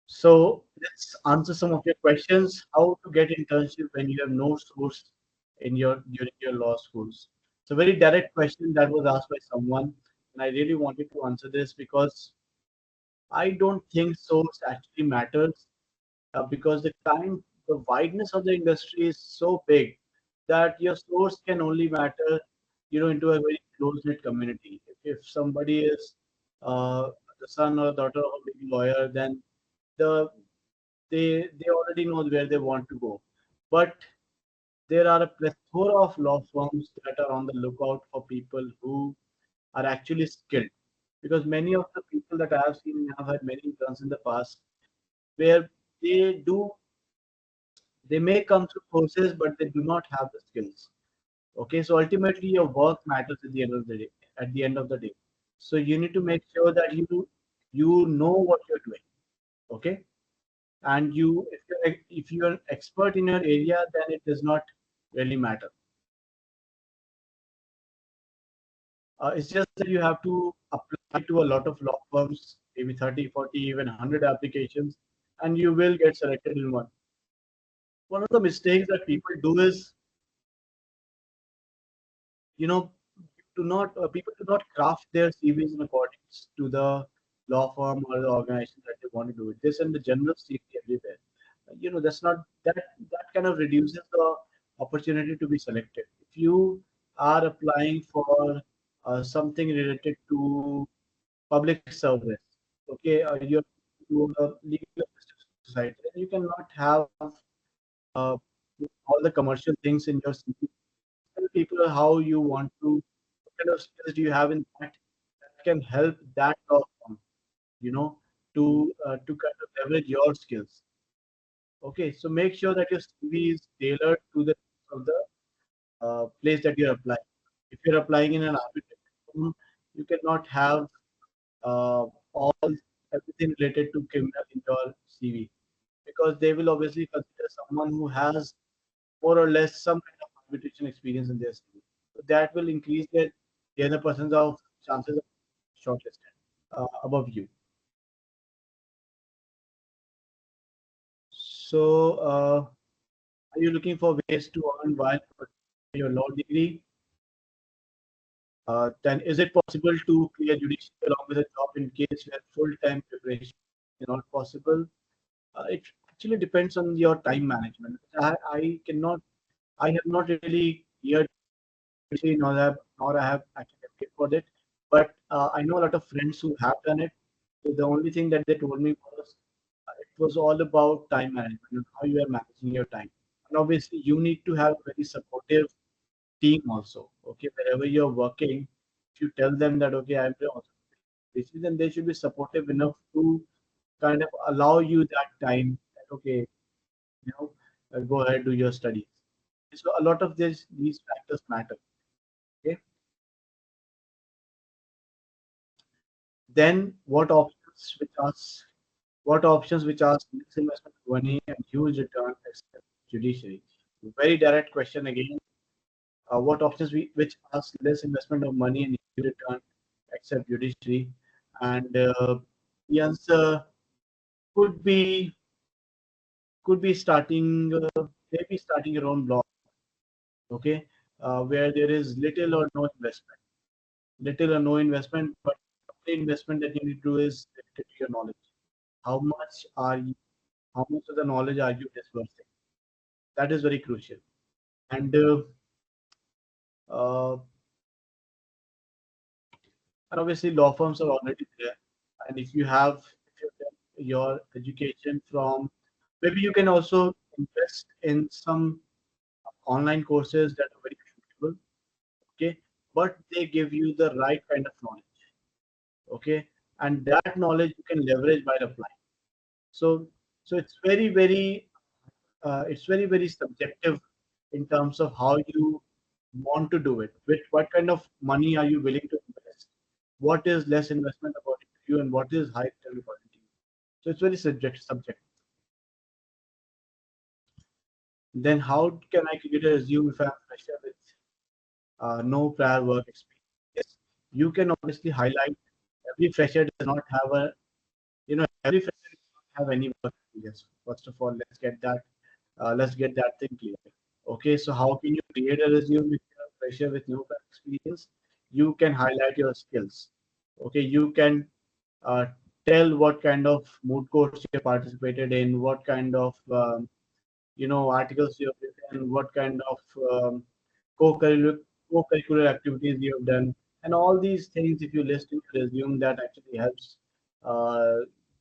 So let's answer some of your questions. How to get internship when you have no source in your during your law schools? It's a very direct question that was asked by someone, and I really wanted to answer this because I don't think source actually matters because the wideness of the industry is so big that your source can only matter, into a very close-knit community. If somebody is uh, the son or daughter of a big lawyer, then the they already know where they want to go. But there are a plethora of law firms that are on the lookout for people who are actually skilled. Because many of the people that I have seen have had many interns in the past where they do they may come through courses but they do not have the skills. Okay, so ultimately your work matters at the end of the day. At the end of the day, so you need to make sure that you know what you're doing. Okay, and if you're an expert in your area, then it does not really matter. It's just that you have to apply to a lot of law firms, maybe 30, 40, even 100 applications, and you will get selected in one. One of the mistakes that people do is, you know, do not people do not craft their CVs in accordance to the law firm or the organization that they want to do it. They send the general CV everywhere. that's not that kind of reduces the opportunity to be selected. If you are applying for something related to public service, okay, you're to a legal assistance society, then you cannot have uh, all the commercial things in your CV. Tell people how you want to, what kind of skills do you have in that can help that law firm, you know, to kind of leverage your skills. Okay, so make sure that your CV is tailored to the of the place that you're applying. If you're applying in an architect firm, you cannot have all everything related to criminal in your CV because they will obviously consider someone who has more or less some kind of arbitration experience in their CV. So that will increase the other person's of chances of shortlisted above you. So, are you looking for ways to earn while pursuing your law degree? Then is it possible to clear judiciary along with a job in case where full-time preparation is not possible? It actually depends on your time management. I cannot, I have not really cleared judiciary, nor I have actually applied for it. But I know a lot of friends who have done it. So the only thing that they told me was it was all about time management and how you are managing your time. And obviously, you need to have a very supportive team also. Okay, wherever you're working, if you tell them that okay, I'm also busy, then they should be supportive enough to kind of allow you that time. That okay, you know, go ahead do your studies. So a lot of these factors matter. Okay, then what options which are less investment of money and huge return except judiciary? Very direct question again. What options which ask less investment of money and huge return except judiciary? And the answer could be could be starting maybe starting your own blog, okay, where there is little or no investment, but the investment that you need to do is related to your knowledge. How much are you? How much of the knowledge are you dispersing? That is very crucial. And uh, and obviously law firms are already there. And if you have if you've done your education from, maybe you can also invest in some online courses that are very affordable, okay, but they give you the right kind of knowledge, okay, and that knowledge you can leverage while applying. So it's very subjective in terms of how you want to do it. Which what kind of money are you willing to invest? What is less investment according to you, and what is high return according to you? So it's very subject. Then how can I create a resume if I'm fresher with no prior work experience? Yes, you can obviously highlight every fresher does not have a every fresher does not have any work experience. First of all, let's get that thing clear. Okay, so how can you create a resume if you're a fresher with no prior experience? You can highlight your skills. Okay, you can uh, tell what kind of mood courts you participated in, what kind of articles you have written, what kind of co-curricular co-curricular activities you have done, and all these things. If you list in your resume, that actually helps uh,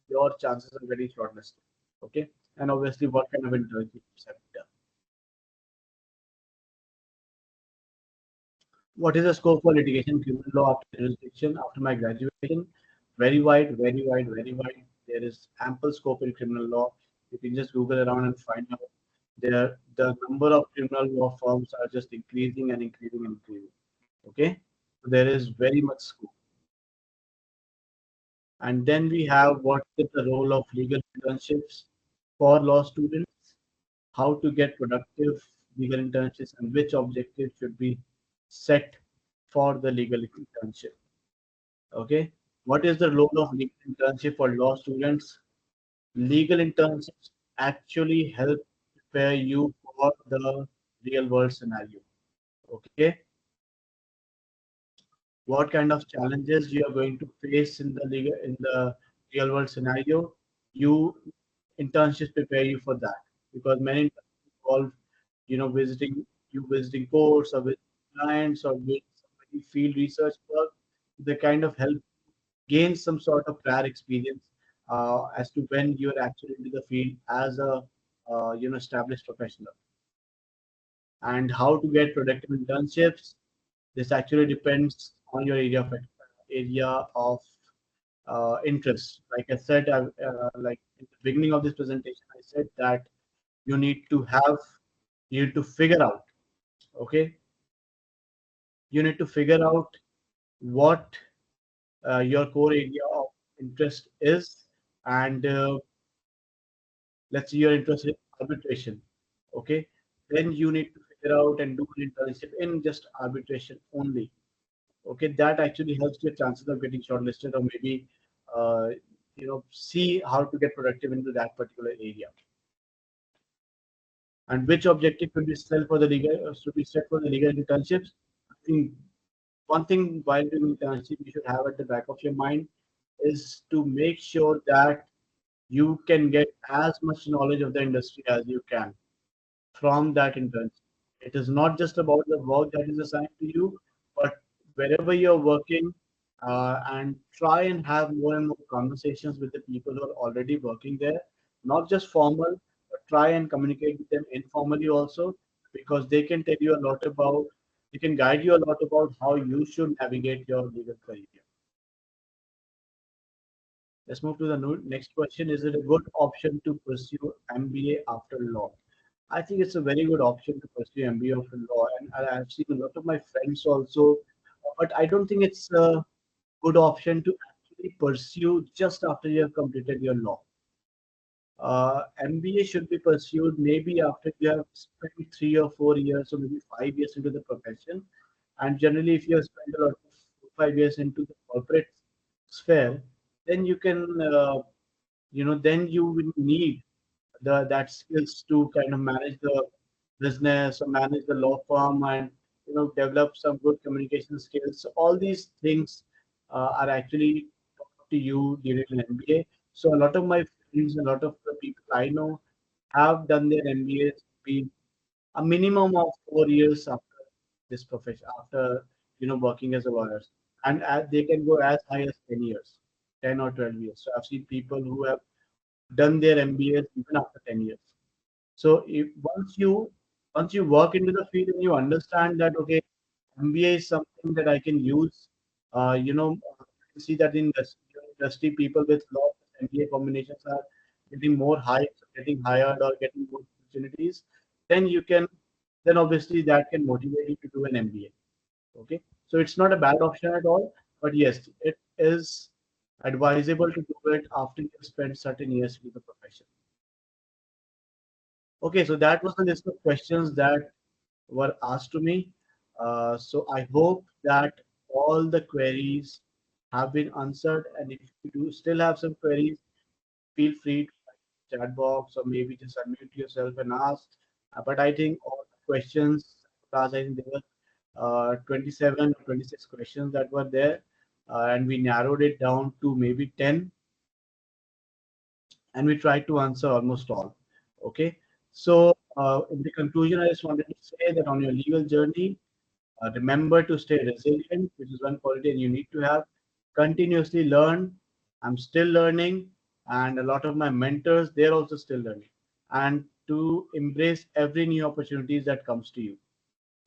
your chances of getting shortlisted. Okay, and obviously, what kind of internships have you done? What is the scope for litigation in criminal law after jurisdiction after my graduation? Very wide, very wide, very wide. There is ample scope in criminal law. You can just Google around and find out. The number of criminal law firms are just increasing and increasing and increasing. Okay, so there is very much scope. And then we have what is the role of legal internships for law students, how to get productive legal internships, and which objectives should be set for the legal internship. Okay, what is the role of legal internship for law students? Legal internships actually help prepare you for the real world scenario. Okay, what kind of challenges you are going to face in the real world scenario? You internships prepare you for that, because many internships involve, visiting courts or with clients or with some field research work. They kind of help gain some sort of prior experience as to when you're actually into the field as a established professional. And how to get productive internships. This actually depends on your area of interest. Like I said, like in the beginning of this presentation, I said that you need to have, you need to figure out, okay, you need to figure out what your core area of interest is, and let's say you're interested in arbitration, okay, then you need to figure out and do an internship in just arbitration only. Okay, that actually helps your chances of getting shortlisted, or maybe uh, see how to get productive into that particular area. And which objective should be set for the legal internships? I think one thing while doing internship you should have at the back of your mind is to make sure that you can get as much knowledge of the industry as you can from that internship. It is not just about the work that is assigned to you, but wherever you're working, and try and have more and more conversations with the people who are already working there, not just formal, but try and communicate with them informally also, because they can tell you a lot about, they can guide you a lot about how you should navigate your legal career. Let's move to the next question. Is it a good option to pursue MBA after law? I think it's a very good option to pursue MBA after law, and I've seen a lot of my friends also, but I don't think it's a good option to actually pursue just after you have completed your law. MBA should be pursued maybe after you have spent 3 or 4 years or maybe 5 years into the profession. And generally, if you have spent a lot of 5 years into the corporate sphere, then you can, then you will need the that skills to kind of manage the business or manage the law firm, and develop some good communication skills. So all these things are actually taught to you during an MBA. So a lot of my friends, a lot of the people I know have done their MBAs been a minimum of 4 years after this profession, after working as a lawyer, and they can go as high as 10 years, 10 or 12 years. So I've seen people who have done their MBAs even after 10 years. So if once you work into the field and you understand that, okay, MBA is something that I can use, you see that in the industry, people with lot of MBA combinations are getting more hikes, getting hired, or getting more opportunities. Then you can, then obviously that can motivate you to do an MBA. Okay, so it's not a bad option at all, but yes, it is advisable to do it after you spend certain years with the profession. Okay, so that was the list of questions that were asked to me. So I hope that all the queries have been answered. And if you do still have some queries, feel free to write in the chat box or maybe just unmute yourself and ask. But I think all the questions, class, I think there were 27 or 26 questions that were there. And we narrowed it down to maybe 10, and we tried to answer almost all. Okay. So in the conclusion, I just wanted to say that on your legal journey, remember to stay resilient, which is one quality and you need to have. Continuously learn. I'm still learning, and a lot of my mentors, they're also still learning. And to embrace every new opportunities that comes to you.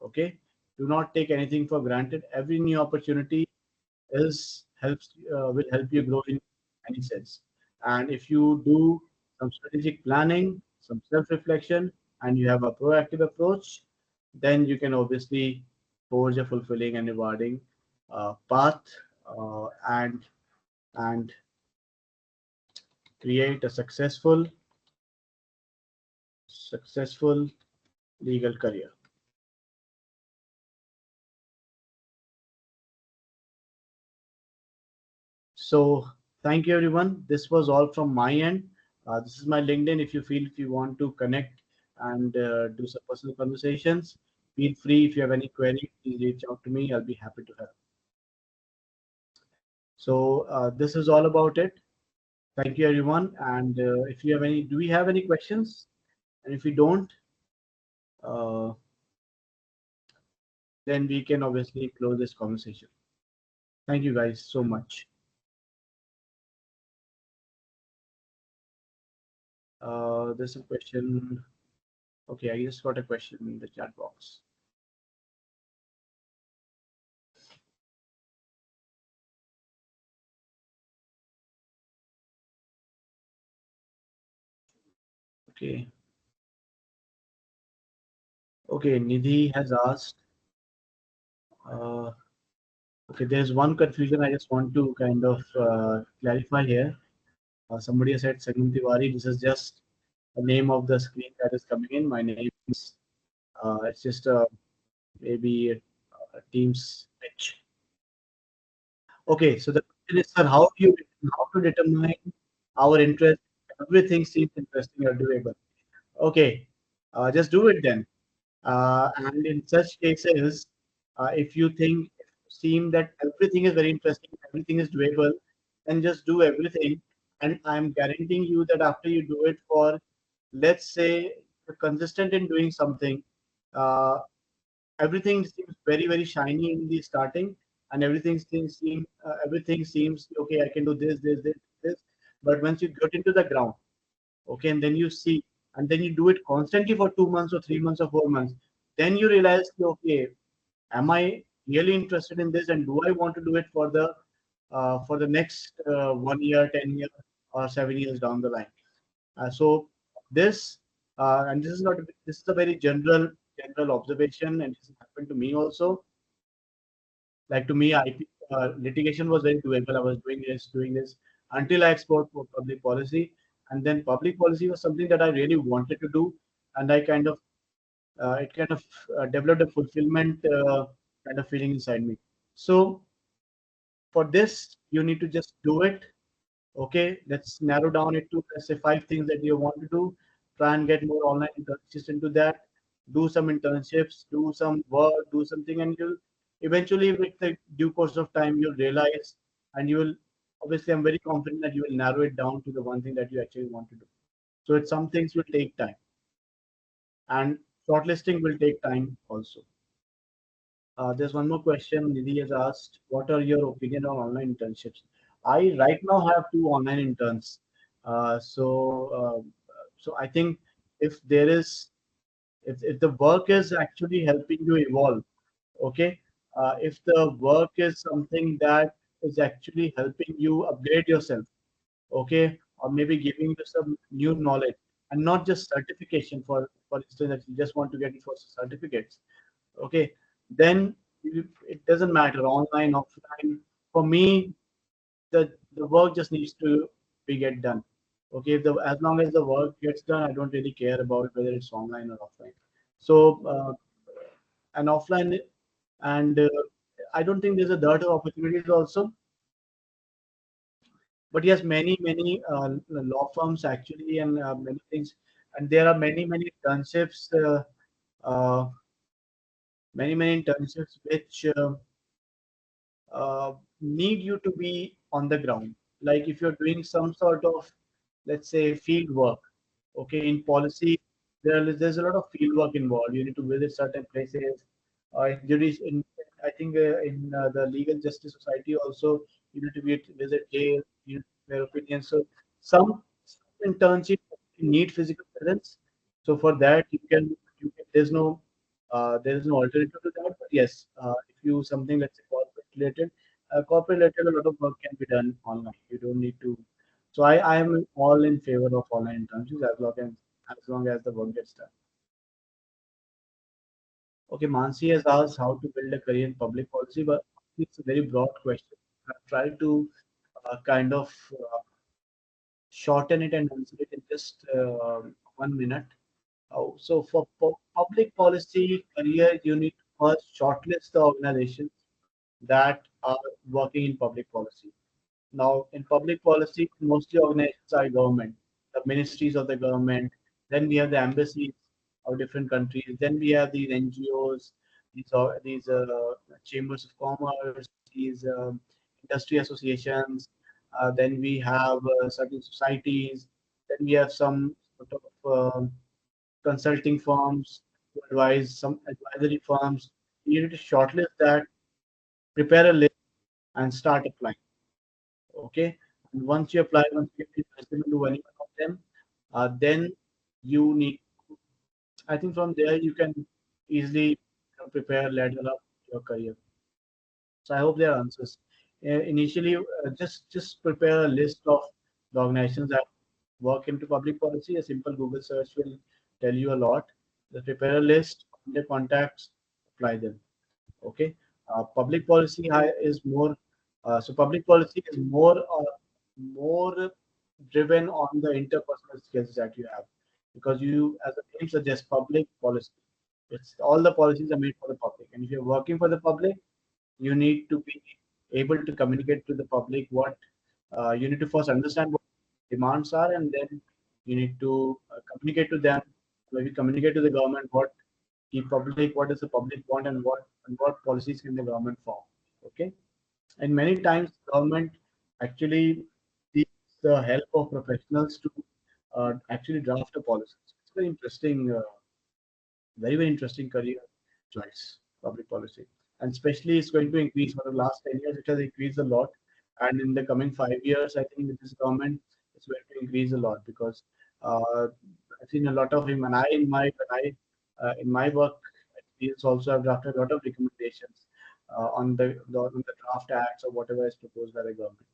Okay. Do not take anything for granted. Every new opportunity will help you grow in any sense. And if you do some strategic planning, some self-reflection, and you have a proactive approach, then you can obviously forge a fulfilling and rewarding path, and create a successful legal career. So thank you, everyone. This was all from my end. This is my LinkedIn. If you want to connect and do some personal conversations, feel free. If you have any queries, please reach out to me. I'll be happy to help. So this is all about it. Thank you, everyone. And if you have any, do we have any questions? And if we don't, uh, then we can obviously close this conversation. Thank you guys so much. There's a question. Okay, I just got a question in the chat box. Okay. Okay, Nidhi has asked. Uh, okay, there's one confusion I just want to kind of clarify here. Somebody has said Sagun Tiwari. This is just the name of the screen that is coming in. My name is. It's just maybe a Teams pitch. Okay, so the question is, sir, how to determine our interest? Everything seems interesting or doable. Okay, just do it then. And in such cases, if you think, if you seem that everything is very interesting, everything is doable, then just do everything. And I'm guaranteeing you that after you do it for, let's say, you're consistent in doing something, uh, everything seems very very shiny in the starting, and everything seems okay. I can do this, but once you get into the ground, okay, and then you see, and then you do it constantly for 2 months or 3 months or 4 months, then you realize, okay, am I really interested in this, and do I want to do it for the next 1 year, 10 years, or 7 years down the line. So this and this is a very general observation, and this happened to me also. Like to me, IP litigation was very doable. I was doing this until I explored for public policy, and then public policy was something that I really wanted to do, and I kind of it kind of developed a fulfillment kind of feeling inside me. So for this, you need to just do it. Okay, let's narrow down it to, let's say, 5 things that you want to do. Try and get more online internships into that. Do some internships, do some work, do something, and you'll eventually, with the due course of time, you'll realize, and you will, obviously, I'm very confident that you will narrow it down to the one thing that you actually want to do. So it's some things will take time, and shortlisting will take time also. There's one more question. Nidhi has asked, "What are your opinion on online internships?" I right now have two online interns. So I think if there is, if the work is actually helping you evolve, okay, if the work is something that is actually helping you upgrade yourself, okay, or maybe giving you some new knowledge, and not just certification. For instance, that you just want to get it for certificates, okay, then it doesn't matter online, offline. For me, the work just needs to be get done. Okay, if the as long as the work gets done, I don't really care about whether it's online or offline. So and offline, and I don't think there's a dearth of opportunities also. But yes, many law firms actually, and many things, and there are many internships, uh, many internships which need you to be on the ground. Like if you're doing some sort of, let's say, field work, okay, in policy, there's a lot of field work involved. You need to visit certain places. I think the Legal Justice Society also, you need to visit jail, you need to their opinion. So some internship need physical presence. So for that, there is no alternative to that. But yes, if you something, let's say, corporate related, a lot of work can be done online. You don't need to. So I am all in favor of online internships as long as the work gets done. Okay, Mansi has asked how to build a career in public policy, but it's a very broad question. I've tried to kind of shorten it and answer it in just 1 minute. So for public policy career, you need to first shortlist the organizations that are working in public policy. Now, in public policy, mostly organizations are government, the ministries of the government. Then we have the embassies of different countries. Then we have these NGOs, these chambers of commerce, these industry associations, then we have certain societies, then we have some sort of consulting firms to advise, some advisory firms. You need to shortlist that, prepare a list, and start applying. Okay, and once you apply, once you get interested into any one of them, then you need. I think from there you can easily prepare ladder up your career. So I hope there are answers. Initially, just prepare a list of the organizations that work into public policy. A simple Google search will tell you a lot. Just prepare a list, their contacts, apply them. Okay. Public policy is more. So public policy is more driven on the interpersonal skills that you have, because you, as the name suggests, public policy. It's all the policies are made for the public, and if you're working for the public, you need to be able to communicate to the public what you need to first understand what demands are, and then you need to communicate to them. Maybe communicate to the government what does the public want, and what policies can the government form. Okay, and many times government actually seeks the help of professionals to actually draft a policy. It's very interesting. Very interesting career choice, public policy. And especially it's going to increase for the last 10 years, it has increased a lot. And in the coming 5 years, I think with this government, it's going to increase a lot, because I've seen a lot of him, and in my work experience also, I've drafted a lot of recommendations on the draft acts or whatever is proposed by the government.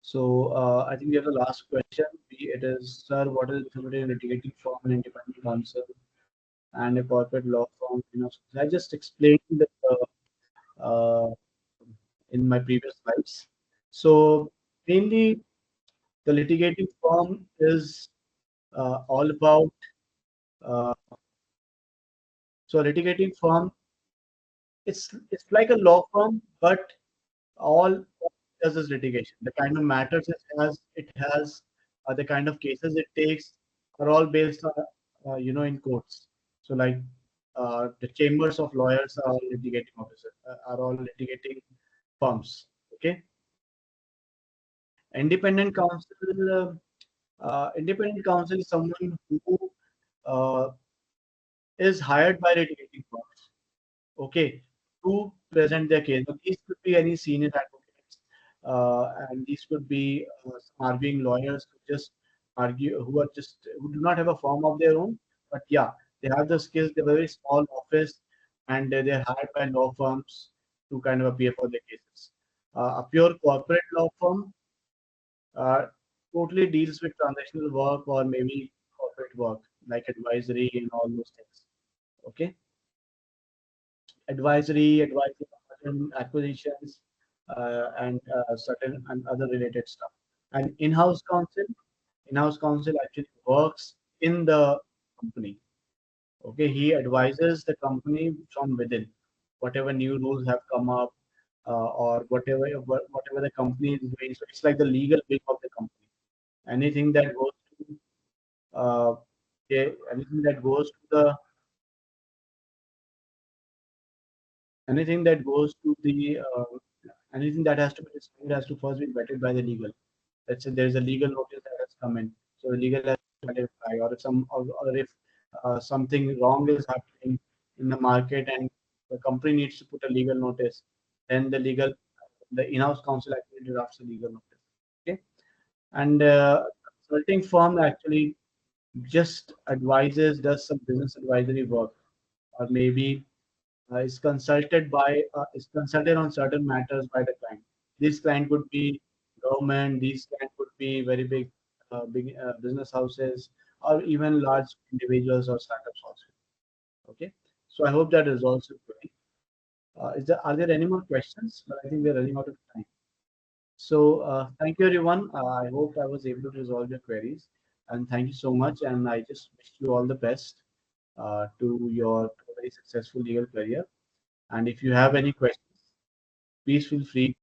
So I think we have the last question. It is, sir, what is the difference between a litigating firm and independent counsel and a corporate law firm? So I just explained uh, in my previous slides. So mainly, the litigating firm is all about. Uh, so a litigating firm, it's like a law firm, but all does is litigation. The kind of matters it has, the kind of cases it takes are all based on, in courts. So like the chambers of lawyers are all litigating officers, are all litigating firms. Okay, independent counsel. Independent counsel is someone who uh, is hired by litigating firms. Okay, to present their case. Now, these could be any senior advocates, and these could be arguing lawyers who do not have a firm of their own, but yeah, they have the skills. They have a very small office, and they're hired by law firms to kind of appear for their cases. A pure corporate law firm uh, totally deals with transactional work or maybe corporate work like advisory and all those things. Okay, advising on certain acquisitions, and certain and other related stuff. And in-house counsel actually works in the company. Okay, he advises the company from within, whatever new rules have come up, or whatever the company is doing. So it's like the legal wing of the company. Anything that goes to uh, anything that goes to the anything that goes to the anything that has to be displayed has to first be vetted by the legal. Let's say there is a legal notice that has come in, so the legal has to verify, or if something wrong is happening in the market and the company needs to put a legal notice, then the in-house counsel actually drafts a legal notice. Okay, and consulting firm actually just does some business advisory work, or maybe is consulted on certain matters by the client. This client could be government. These client could be very big business houses, or even large individuals or startups also. Okay, so I hope that resolves your query. Are there any more questions? But I think we're running out of time. So thank you, everyone. I hope I was able to resolve your queries, and thank you so much. And I just wish you all the best to your very successful legal career. And if you have any questions, please feel free